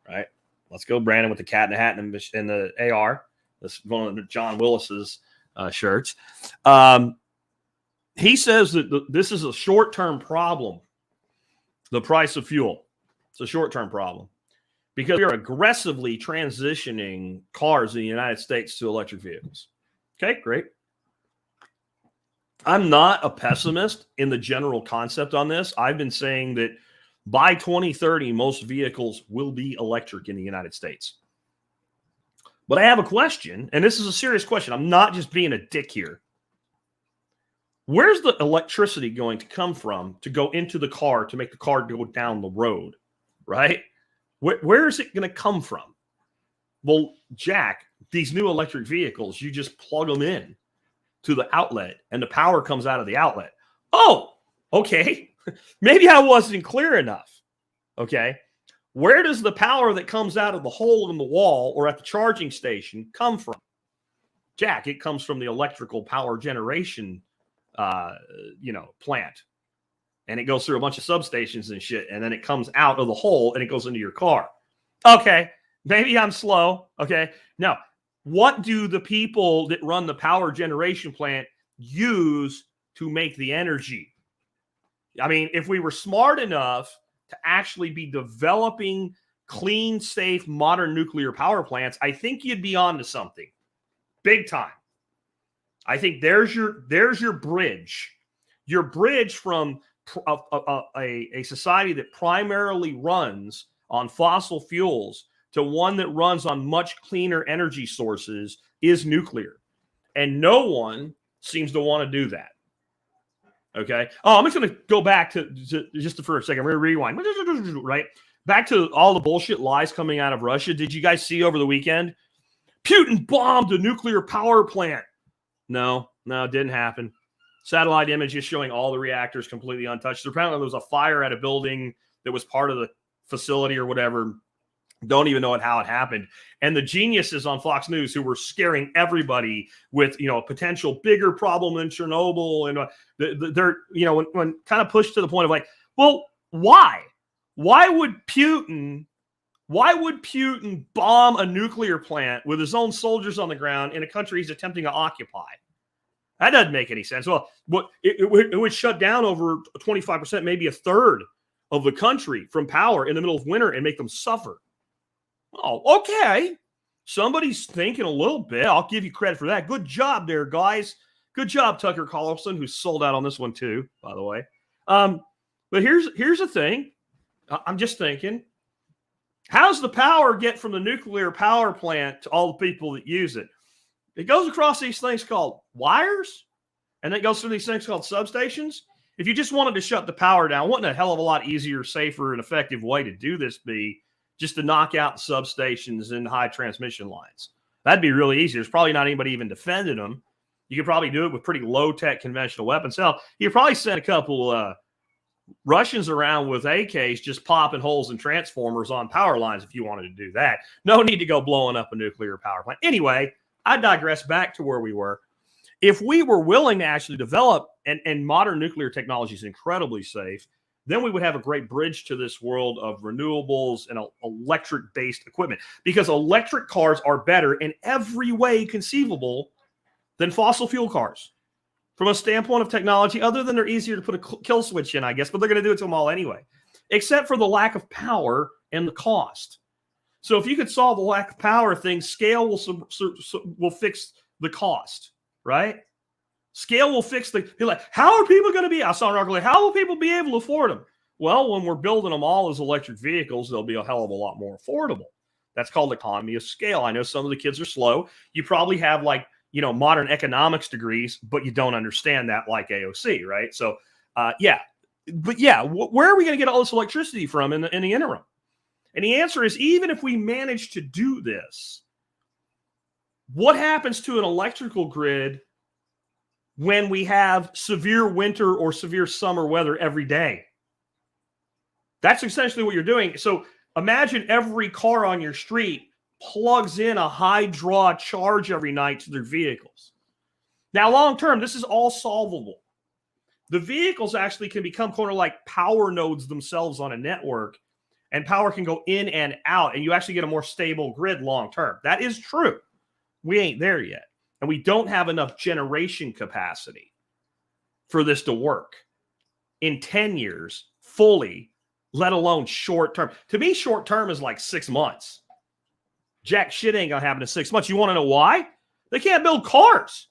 right? Let's go, Brandon, with the cat in the hat and the AR. This is one of John Willis's shirts. He says that this is a short-term problem, the price of fuel. It's a short-term problem because we are aggressively transitioning cars in the United States to electric vehicles. Okay, great. I'm not a pessimist in the general concept on this. I've been saying that by 2030, most vehicles will be electric in the United States. But I have a question, and this is a serious question. I'm not just being a dick here. Where's the electricity going to come from to go into the car to make the car go down the road, right? Where is it going to come from? Well, Jack, these new electric vehicles, you just plug them in to the outlet, and the power comes out of the outlet. Oh, okay. Maybe I wasn't clear enough. Okay. Where does the power that comes out of the hole in the wall or at the charging station come from? Jack, it comes from the electrical power generation, plant. And it goes through a bunch of substations and shit. And then it comes out of the hole and it goes into your car. Okay. Maybe I'm slow. Okay. Now, what do the people that run the power generation plant use to make the energy? I mean, if we were smart enough to actually be developing clean, safe, modern nuclear power plants, I think you'd be on to something big time. I think there's your bridge. Your bridge from a society that primarily runs on fossil fuels to one that runs on much cleaner energy sources is nuclear. And no one seems to want to do that. Okay. Oh, I'm just going to go back to just for a second. We're going to rewind. Right. Back to all the bullshit lies coming out of Russia. Did you guys see over the weekend? Putin bombed a nuclear power plant. No, it didn't happen. Satellite images showing all the reactors completely untouched. Apparently there was a fire at a building that was part of the facility or whatever. Don't even know how it happened. And the geniuses on Fox News who were scaring everybody with, a potential bigger problem than Chernobyl. And they're, when kind of pushed to the point of like, well, why? Why would Putin bomb a nuclear plant with his own soldiers on the ground in a country he's attempting to occupy? That doesn't make any sense. Well, it would shut down over 25%, maybe a third of the country from power in the middle of winter and make them suffer. Oh, okay. Somebody's thinking a little bit. I'll give you credit for that. Good job there, guys. Good job, Tucker Carlson, who sold out on this one too, by the way. But here's the thing. I'm just thinking, how's the power get from the nuclear power plant to all the people that use it? It goes across these things called wires, and then it goes through these things called substations. If you just wanted to shut the power down, wouldn't a hell of a lot easier, safer, and effective way to do this be just to knock out substations and high transmission lines. That'd be really easy. There's probably not anybody even defending them. You could probably do it with pretty low-tech conventional weapons. Hell, you could probably send a couple Russians around with AKs just popping holes in transformers on power lines if you wanted to do that. No need to go blowing up a nuclear power plant. Anyway, I digress back to where we were. If we were willing to actually develop, and modern nuclear technology is incredibly safe, then we would have a great bridge to this world of renewables and electric-based equipment, because electric cars are better in every way conceivable than fossil fuel cars from a standpoint of technology, other than they're easier to put a kill switch in, I guess, but they're going to do it to them all anyway, except for the lack of power and the cost. So if you could solve the lack of power thing, scale will fix the cost, right? Scale will fix the, you're like, how are people going to be, I saw an article, like, how will people be able to afford them? Well, when we're building them all as electric vehicles, they'll be a hell of a lot more affordable. That's called economy of scale. I know some of the kids are slow. You probably have like, modern economics degrees, but you don't understand that like AOC, right? So, where are we going to get all this electricity from in the interim? And the answer is, even if we manage to do this, what happens to an electrical grid when we have severe winter or severe summer weather every day? That's essentially what you're doing. So imagine every car on your street plugs in a high draw charge every night to their vehicles. Now, long term, this is all solvable. The vehicles actually can become kind of like power nodes themselves on a network, and power can go in and out, and you actually get a more stable grid long term. That is true. We ain't there yet. And we don't have enough generation capacity for this to work in 10 years fully, let alone short term. To me, short term is like 6 months. Jack shit ain't going to happen in 6 months. You want to know why? They can't build cars.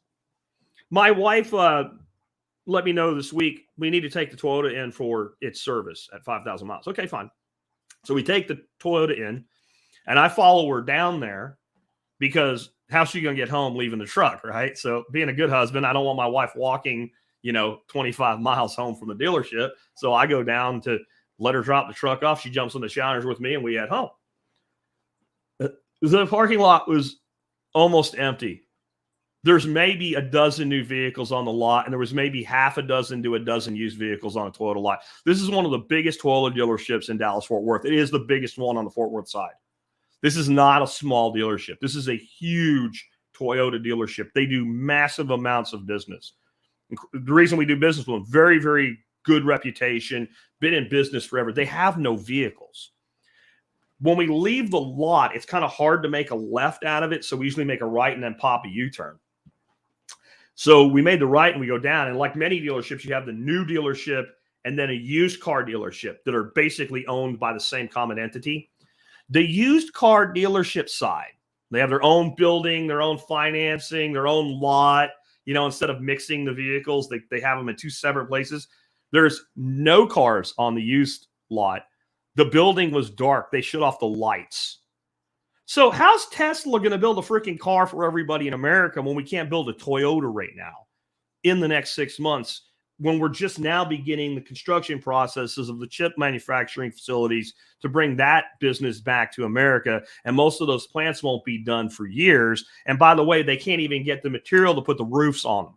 My wife let me know this week, we need to take the Toyota in for its service at 5,000 miles. Okay, fine. So we take the Toyota in, and I follow her down there because how's she going to get home leaving the truck, right? So being a good husband, I don't want my wife walking, 25 miles home from the dealership. So I go down to let her drop the truck off. She jumps in the showers with me, and we head home. The parking lot was almost empty. There's maybe a dozen new vehicles on the lot, and there was maybe half a dozen to a dozen used vehicles on a Toyota lot. This is one of the biggest Toyota dealerships in Dallas-Fort Worth. It is the biggest one on the Fort Worth side. This is not a small dealership. This is a huge Toyota dealership. They do massive amounts of business. The reason we do business with them, very, very good reputation, been in business forever. They have no vehicles. When we leave the lot, it's kind of hard to make a left out of it, so we usually make a right and then pop a U-turn. So we made the right and we go down, and like many dealerships, you have the new dealership and then a used car dealership that are basically owned by the same common entity. The used car dealership side, they have their own building, their own financing, their own lot. Instead of mixing the vehicles, they have them in two separate places. There's no cars on the used lot. The building was dark. They shut off the lights. So how's Tesla going to build a freaking car for everybody in America when we can't build a Toyota right now in the next 6 months, when we're just now beginning the construction processes of the chip manufacturing facilities to bring that business back to America? And most of those plants won't be done for years. And by the way, they can't even get the material to put the roofs on them.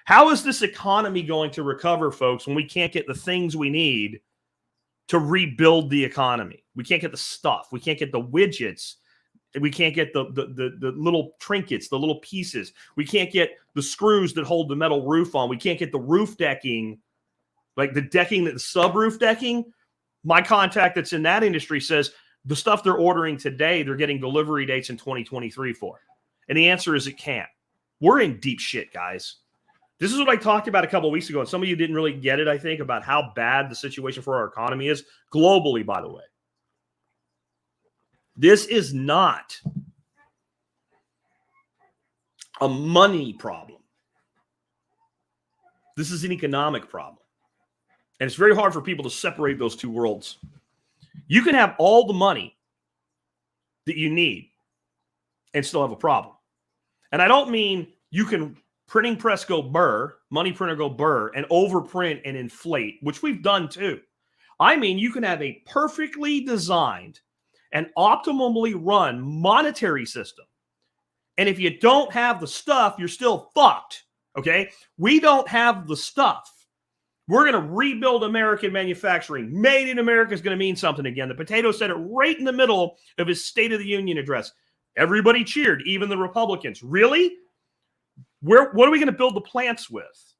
How is this economy going to recover, folks, when we can't get the things we need to rebuild the economy? We can't get the stuff. We can't get the widgets. We can't get the little trinkets, the little pieces. We can't get the screws that hold the metal roof on. We can't get the roof decking, like the decking, the subroof decking. My contact that's in that industry says the stuff they're ordering today, they're getting delivery dates in 2023 for. And the answer is it can't. We're in deep shit, guys. This is what I talked about a couple of weeks ago, and some of you didn't really get it, I think, about how bad the situation for our economy is globally, by the way. This is not a money problem. This is an economic problem. And it's very hard for people to separate those two worlds. You can have all the money that you need and still have a problem. And I don't mean you can printing press go burr, money printer go burr, and overprint and inflate, which we've done too. I mean, you can have a perfectly designed an optimally run monetary system. And if you don't have the stuff, you're still fucked. Okay? We don't have the stuff. We're going to rebuild American manufacturing. Made in America is going to mean something again. The potato said it right in the middle of his State of the Union address. Everybody cheered, even the Republicans. Really? What are we going to build the plants with?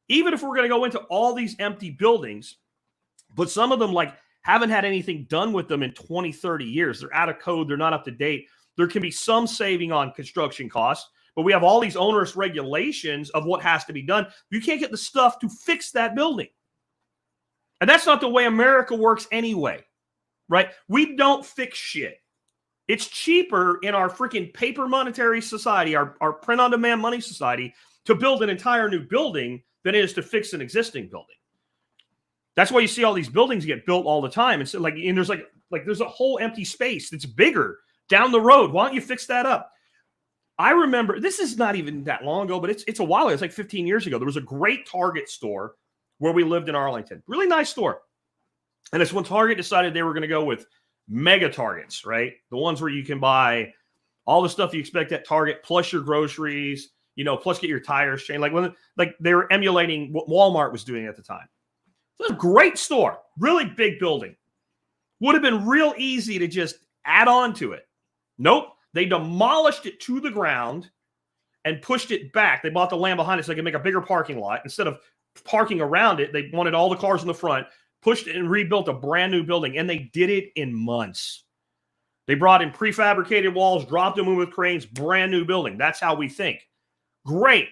Even if we're going to go into all these empty buildings, but some of them like haven't had anything done with them in 20, 30 years. They're out of code. They're not up to date. There can be some saving on construction costs, but we have all these onerous regulations of what has to be done. You can't get the stuff to fix that building. And that's not the way America works anyway, right? We don't fix shit. It's cheaper in our freaking paper monetary society, our print-on-demand money society, to build an entire new building than it is to fix an existing building. That's why you see all these buildings get built all the time. And so and there's a whole empty space that's bigger down the road. Why don't you fix that up? I remember, this is not even that long ago, but it's a while ago. It's like 15 years ago. There was a great Target store where we lived in Arlington. Really nice store. And it's when Target decided they were going to go with mega Targets, right? The ones where you can buy all the stuff you expect at Target, plus your groceries, plus get your tires changed. Like they were emulating what Walmart was doing at the time. So it's a great store, really big building. Would have been real easy to just add on to it. Nope. They demolished it to the ground and pushed it back. They bought the land behind it so they could make a bigger parking lot. Instead of parking around it, they wanted all the cars in the front, pushed it and rebuilt a brand new building. And they did it in months. They brought in prefabricated walls, dropped them in with cranes, brand new building. That's how we think. Great.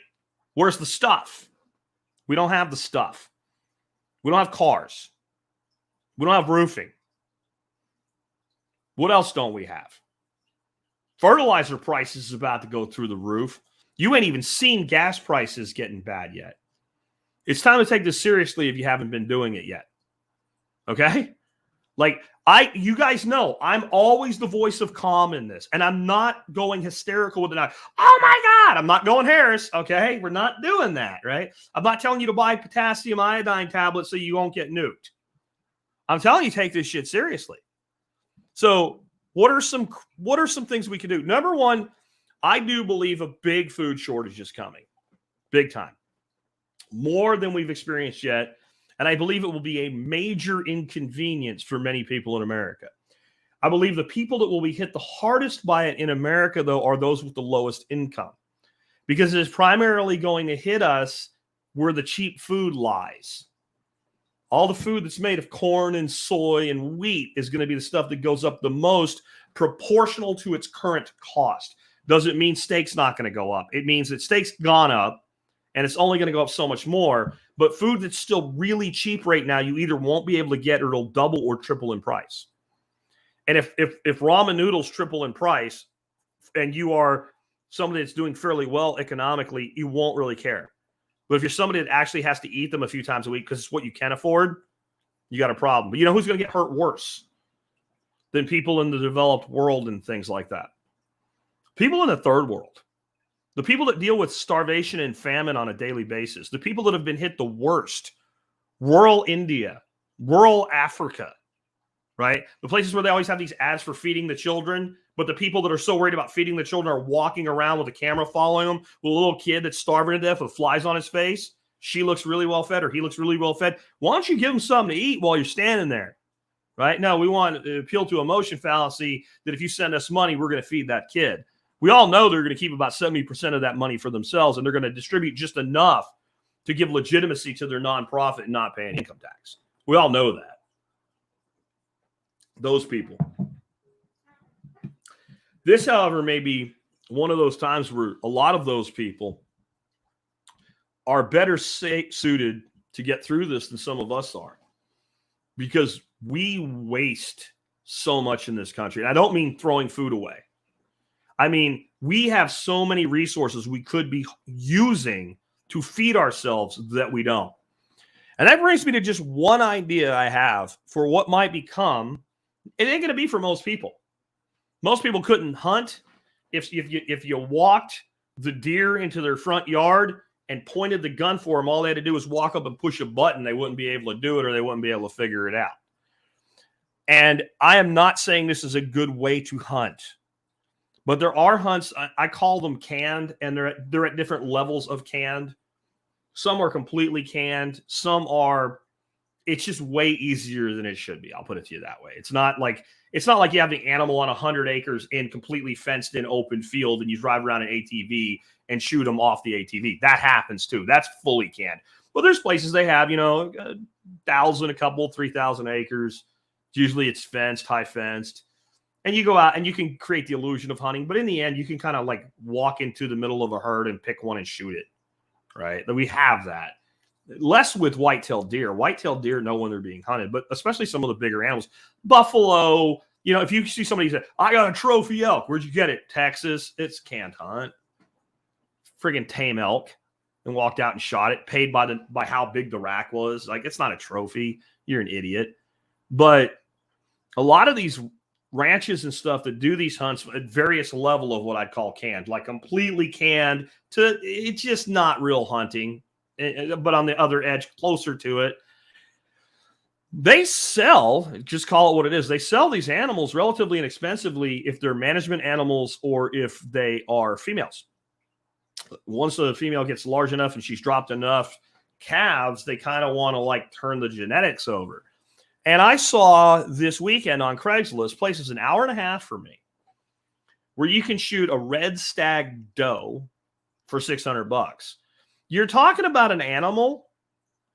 Where's the stuff? We don't have the stuff. We don't have cars. We don't have roofing. What else don't we have? Fertilizer prices is about to go through the roof. You ain't even seen gas prices getting bad yet. It's time to take this seriously if you haven't been doing it yet. Okay? You guys know, I'm always the voice of calm in this, and I'm not going hysterical with it. Oh my God, I'm not going Harris, okay? We're not doing that, right? I'm not telling you to buy potassium iodine tablets so you won't get nuked. I'm telling you, take this shit seriously. So what are some things we can do? Number one, I do believe a big food shortage is coming. Big time. More than we've experienced yet. And I believe it will be a major inconvenience for many people in America. I believe the people that will be hit the hardest by it in America, though, are those with the lowest income. Because it is primarily going to hit us where the cheap food lies. All the food that's made of corn and soy and wheat is going to be the stuff that goes up the most proportional to its current cost. Doesn't mean steak's not going to go up. It means that steak's gone up and it's only going to go up so much more. But food that's still really cheap right now, you either won't be able to get or it'll double or triple in price. And if ramen noodles triple in price and you are somebody that's doing fairly well economically, you won't really care. But if you're somebody that actually has to eat them a few times a week because it's what you can afford, you got a problem. But you know who's going to get hurt worse than people in the developed world and things like that? People in the third world. The people that deal with starvation and famine on a daily basis. The people that have been hit the worst. Rural India. Rural Africa. Right? The places where they always have these ads for feeding the children. But the people that are so worried about feeding the children are walking around with a camera following them with a little kid that's starving to death with flies on his face. She looks really well fed or he looks really well fed. Why don't you give them something to eat while you're standing there? Right? No, we want to appeal to emotion fallacy that if you send us money, we're going to feed that kid. We all know they're going to keep about 70% of that money for themselves, and they're going to distribute just enough to give legitimacy to their nonprofit and not paying income tax. We all know that. Those people. This, however, may be one of those times where a lot of those people are better suited to get through this than some of us are, because we waste so much in this country. And I don't mean throwing food away. I mean, we have so many resources we could be using to feed ourselves that we don't. And that brings me to just one idea I have for what might become. It ain't going to be for most people. Most people couldn't hunt. If you walked the deer into their front yard and pointed the gun for them, all they had to do was walk up and push a button. They wouldn't be able to do it, or they wouldn't be able to figure it out. And I am not saying this is a good way to hunt, but there are hunts, I call them canned, and they're at different levels of canned. Some are completely canned. Some are, it's just way easier than it should be. I'll put it to you that way. It's not like you have the animal on 100 acres in completely fenced in open field and you drive around an ATV and shoot them off the ATV. That happens too. That's fully canned. But there's places they have, 1,000, a couple, 3,000 acres. Usually it's fenced, high fenced. And you go out and you can create the illusion of hunting. But in the end, you can kind of like walk into the middle of a herd and pick one and shoot it, right? We have that. Less with white-tailed deer. White-tailed deer know when they're being hunted, but especially some of the bigger animals. Buffalo, if you see somebody say, I got a trophy elk. Where'd you get it? Texas. It's canned hunt. Friggin' tame elk. And walked out and shot it, paid by how big the rack was. Like, it's not a trophy. You're an idiot. But a lot of these ranches and stuff that do these hunts at various level of what I'd call canned, like completely canned to, it's just not real hunting. But on the other edge, closer to it, they sell, just call it what it is. They sell these animals relatively inexpensively if they're management animals or if they are females. Once the female gets large enough and she's dropped enough calves, they kind of want to like turn the genetics over. And I saw this weekend on Craigslist, places an hour and a half for me, where you can shoot a red stag doe for $600. You're talking about an animal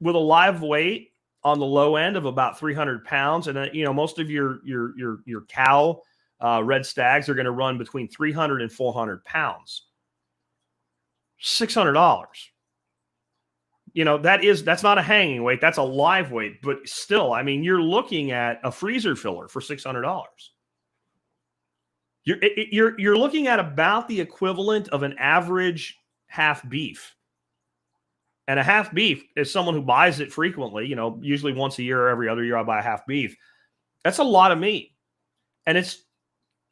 with a live weight on the low end of about 300 pounds. And most of your cow red stags are going to run between 300 and 400 pounds. $600. That's not a hanging weight. That's a live weight. But still, I mean, you're looking at a freezer filler for $600. You're looking at about the equivalent of an average half beef. And a half beef is someone who buys it frequently, usually once a year or every other year I buy a half beef. That's a lot of meat. And it's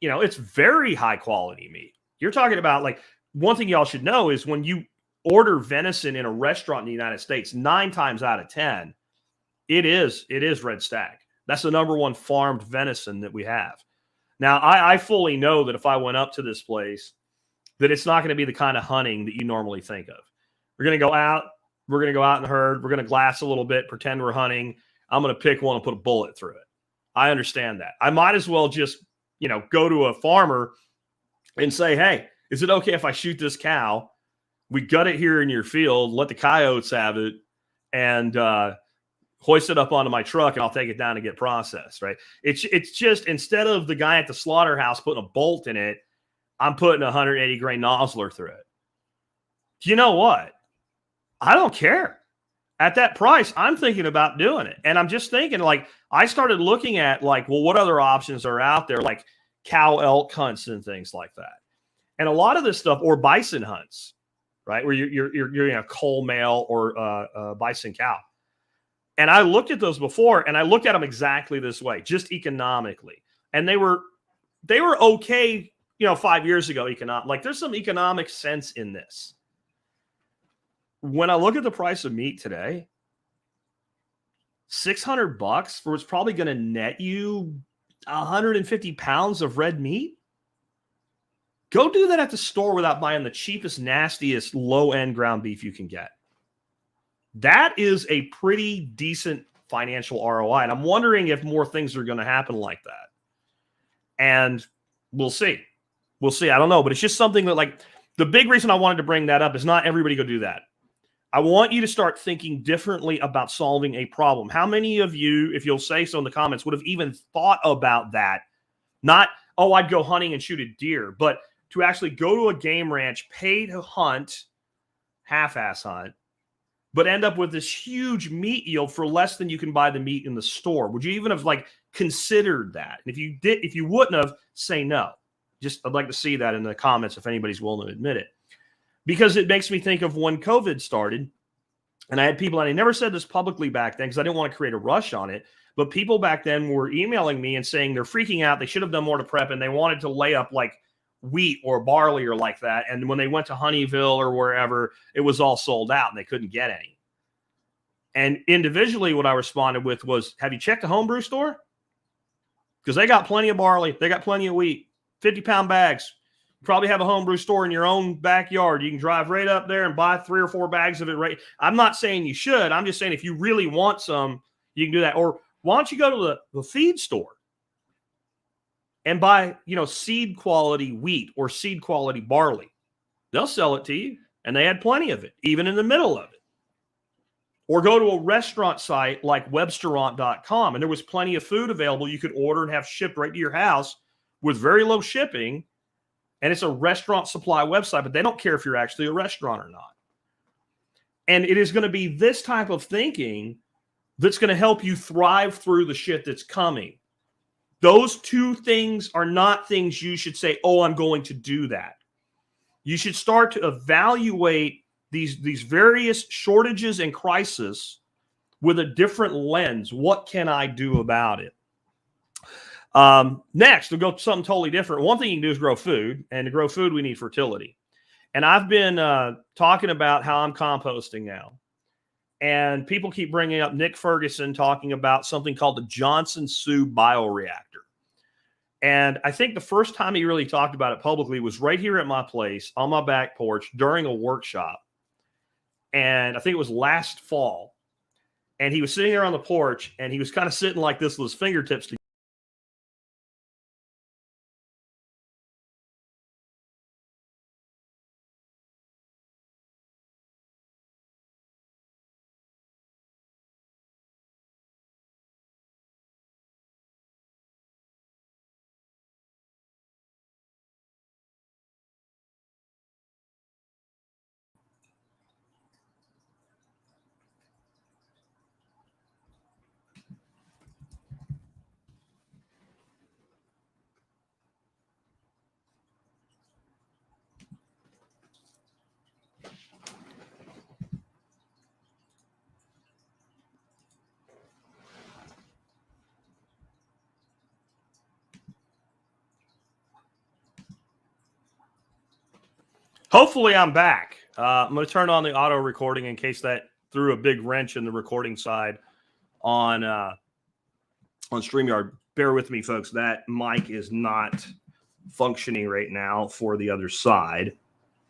very high quality meat. You're talking about, like, one thing y'all should know is when you order venison in a restaurant in the United States, 9 times out of 10, it is red stag. That's the number one farmed venison that we have. Now, I fully know that if I went up to this place, that it's not going to be the kind of hunting that you normally think of. We're going to go out. We're going to go out in the herd. We're going to glass a little bit, pretend we're hunting. I'm going to pick one and put a bullet through it. I understand that. I might as well just, go to a farmer and say, hey, is it okay if I shoot this cow? We gut it here in your field, let the coyotes have it, and hoist it up onto my truck, and I'll take it down and get processed, right? It's just, instead of the guy at the slaughterhouse putting a bolt in it, I'm putting a 180 grain nozzler through it. You know what? I don't care. At that price, I'm thinking about doing it. And I'm just thinking, like, I started looking at, like, well, what other options are out there, like cow elk hunts and things like that. And a lot of this stuff, or bison hunts, right, where you're in a cull male or a bison cow. And I looked at those before, and I looked at them exactly this way, just economically. And they were okay, 5 years ago. Like, there's some economic sense in this. When I look at the price of meat today, $600 for what's probably going to net you 150 pounds of red meat. Go do that at the store without buying the cheapest, nastiest, low-end ground beef you can get. That is a pretty decent financial ROI. And I'm wondering if more things are going to happen like that. And we'll see. We'll see. I don't know. But it's just something that, like, the big reason I wanted to bring that up is not everybody go do that. I want you to start thinking differently about solving a problem. How many of you, if you'll say so in the comments, would have even thought about that? Not, oh, I'd go hunting and shoot a deer, but to actually go to a game ranch, pay to hunt, half-ass hunt, but end up with this huge meat yield for less than you can buy the meat in the store. Would you even have, like, considered that? And if you wouldn't have, say no. I'd like to see that in the comments if anybody's willing to admit it. Because it makes me think of when COVID started, and I had people, and I never said this publicly back then because I didn't want to create a rush on it, but people back then were emailing me and saying they're freaking out. They should have done more to prep, and they wanted to lay up, like, wheat or barley or like that. And when they went to Honeyville or wherever, it was all sold out and they couldn't get any. And individually, what I responded with was, have you checked the Homebrew Store? because they got plenty of barley. They got plenty of wheat, 50-pound bags. You probably have a homebrew store in your own backyard. You can drive right up there and buy 3 or 4 bags of it. Right. I'm not saying you should. I'm just saying if you really want some, you can do that. Or why don't you go to the feed store and buy, seed quality wheat or seed quality barley. They'll sell it to you, and they had plenty of it, even in the middle of it. Or go to a restaurant site like Webstaurant.com, and there was plenty of food available you could order and have shipped right to your house with very low shipping. And it's a restaurant supply website, but they don't care if you're actually a restaurant or not. And it is going to be this type of thinking that's going to help you thrive through the shit that's coming. Those 2 things are not things you should say, oh, I'm going to do that. You should start to evaluate these various shortages and crises with a different lens. What can I do about it? Next, we'll go to something totally different. One thing you can do is grow food. And to grow food, we need fertility. And I've been talking about how I'm composting now. And people keep bringing up Nick Ferguson talking about something called the Johnson-Sioux Bioreactor. And I think the first time he really talked about it publicly was right here at my place on my back porch during a workshop. And I think it was last fall. And he was sitting there on the porch, and he was kind of sitting like this with his fingertips together. Hopefully I'm back. I'm going to turn on the auto recording in case that threw a big wrench in the recording side on StreamYard. Bear with me, folks. That mic is not functioning right now for the other side.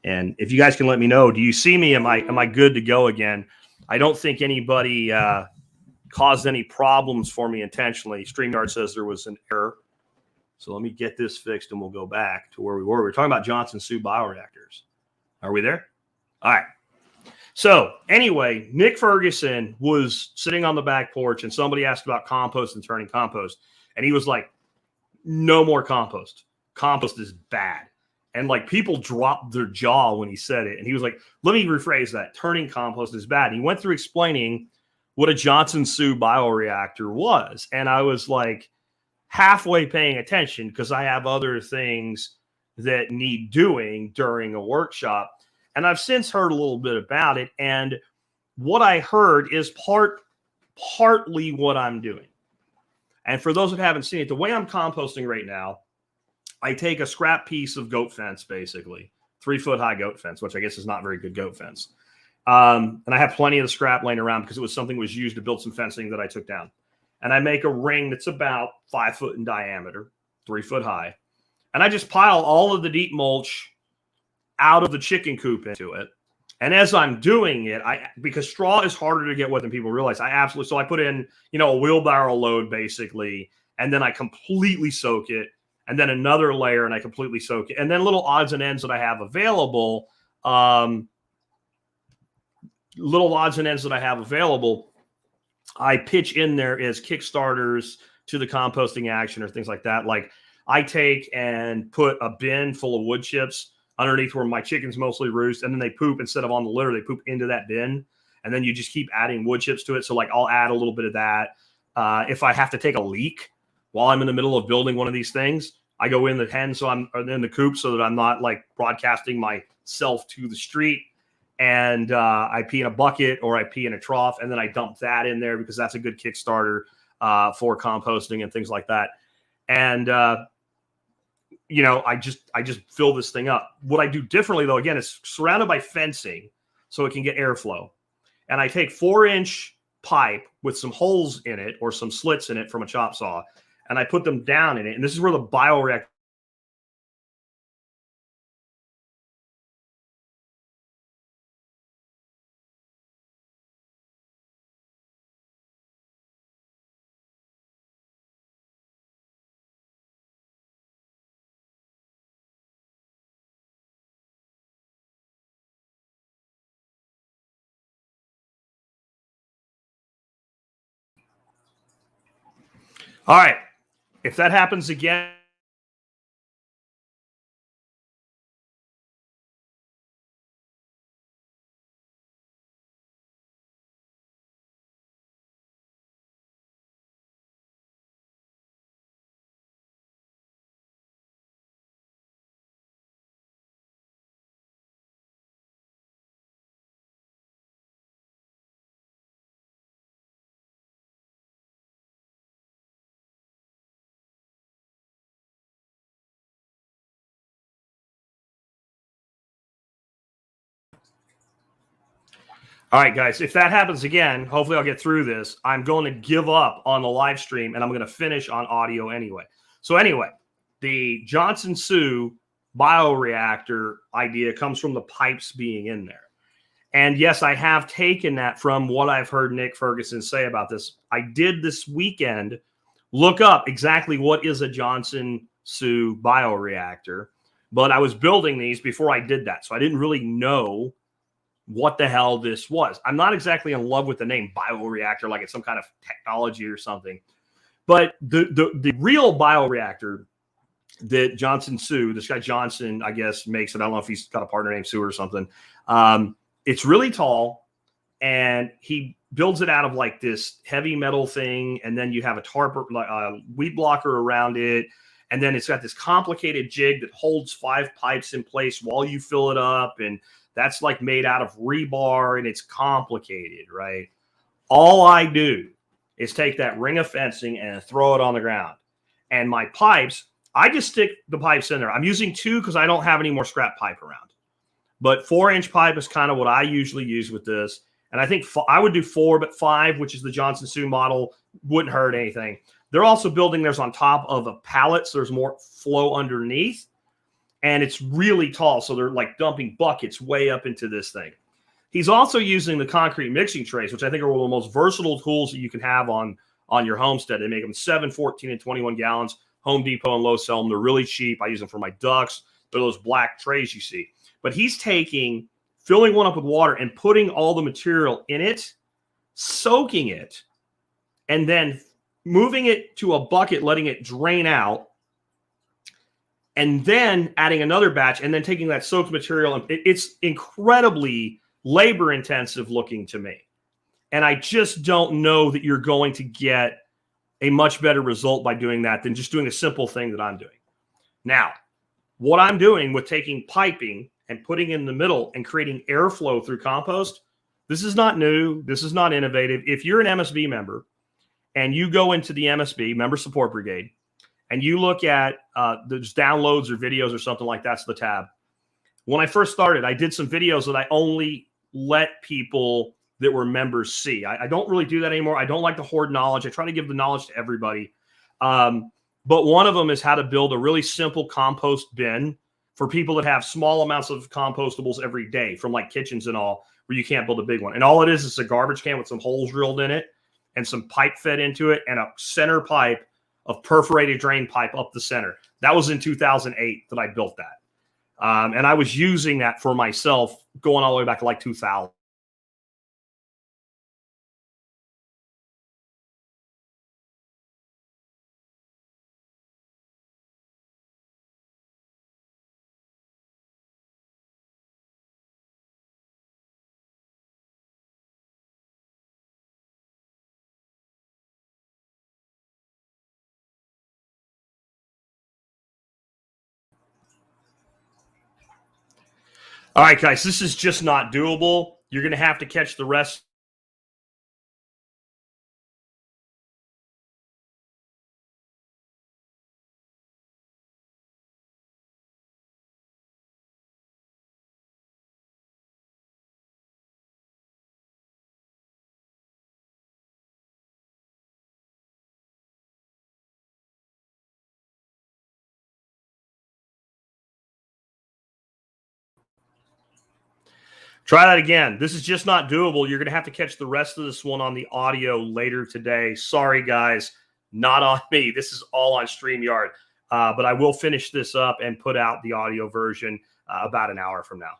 And if you guys can let me know, do you see me? Am I good to go again? I don't think anybody caused any problems for me intentionally. StreamYard says there was an error. So let me get this fixed and we'll go back to where we were. We were talking about Johnson-Sioux bioreactors. Are we there? All right. So anyway, Nick Ferguson was sitting on the back porch and somebody asked about compost and turning compost. And he was like, no more compost. Compost is bad. And like people dropped their jaw when he said it. And he was like, let me rephrase that. Turning compost is bad. And he went through explaining what a Johnson-Sioux bioreactor was. And I was like halfway paying attention because I have other things that need doing during a workshop. And I've since heard a little bit about it. And what I heard is partly what I'm doing. And for those that haven't seen it, the way I'm composting right now, I take a scrap piece of goat fence, basically 3-foot high goat fence, which I guess is not very good goat fence. And I have plenty of the scrap laying around because it was something that was used to build some fencing that I took down. And I make a ring that's about 5 foot in diameter, 3 foot high. And I just pile all of the deep mulch out of the chicken coop into it. And as I'm doing it, because straw is harder to get with than people realize, so I put in, a wheelbarrow load basically, and then I completely soak it, and then another layer and I completely soak it. And then little odds and ends that I have available, I pitch in there as Kickstarters to the composting action or things like that. Like I take and put a bin full of wood chips underneath where my chickens mostly roost, and then they poop instead of on the litter, they poop into that bin. And then you just keep adding wood chips to it. So like I'll add a little bit of that. If I have to take a leak while I'm in the middle of building one of these things, I go in the pen, so I'm in the coop so that I'm not like broadcasting myself to the street. And I pee in a bucket or I pee in a trough, and then I dump that in there because that's a good Kickstarter for composting and things like that. And I just fill this thing up. What I do differently though, again, is surrounded by fencing so it can get airflow. And I take 4-inch pipe with some holes in it or some slits in it from a chop saw, and I put them down in it. And this is where the bioreactor. All right. If that happens again, all right, guys, if that happens again, hopefully I'll get through this. I'm going to give up on the live stream and I'm going to finish on audio anyway. So anyway, the Johnson Sioux bioreactor idea comes from the pipes being in there. And yes, I have taken that from what I've heard Nick Ferguson say about this. I did this weekend look up exactly what is a Johnson Sioux bioreactor, but I was building these before I did that. So I didn't really know what the hell this was. I'm not exactly in love with the name bioreactor, like it's some kind of technology or something. But the real bioreactor that Johnson Sioux, this guy Johnson, I guess, makes it. I don't know if he's got a partner named Sioux or something. It's really tall, and he builds it out of like this heavy metal thing, and then you have a tarp, weed blocker around it, and then it's got this complicated jig that holds 5 pipes in place while you fill it up, and that's like made out of rebar, and it's complicated, right? All I do is take that ring of fencing and throw it on the ground. And my pipes, I just stick the pipes in there. I'm using 2 because I don't have any more scrap pipe around. But 4-inch pipe is kind of what I usually use with this. And I think I would do 4, but 5, which is the Johnson Sioux model, wouldn't hurt anything. They're also building theirs on top of a pallet, so there's more flow underneath. And it's really tall, so they're like dumping buckets way up into this thing. He's also using the concrete mixing trays, which I think are one of the most versatile tools that you can have on your homestead. They make them 7, 14, and 21 gallons. Home Depot and Lowe's sell them. They're really cheap. I use them for my ducks. They're those black trays you see. But he's filling one up with water and putting all the material in it, soaking it, and then moving it to a bucket, letting it drain out, and then adding another batch, and then taking that soaked material. And it's incredibly labor intensive looking to me. And I just don't know that you're going to get a much better result by doing that than just doing a simple thing that I'm doing. Now, what I'm doing with taking piping and putting in the middle and creating airflow through compost, this is not new. This is not innovative. If you're an MSB member and you go into the MSB, Member Support Brigade, and you look at there's downloads or videos or something like that's the tab. When I first started, I did some videos that I only let people that were members see. I don't really do that anymore. I don't like to hoard knowledge. I try to give the knowledge to everybody. But one of them is how to build a really simple compost bin for people that have small amounts of compostables every day, from like kitchens and all, where you can't build a big one. And all it is a garbage can with some holes drilled in it and some pipe fed into it and a center pipe of perforated drain pipe up the center. That was in 2008 that I built that. And I was using that for myself going all the way back to like 2000. All right, guys, this is just not doable. You're going to have to catch the rest Try that again. This is just not doable. You're going to have to catch the rest of this one on the audio later today. Sorry, guys. Not on me. This is all on StreamYard. But I will finish this up and put out the audio version about an hour from now.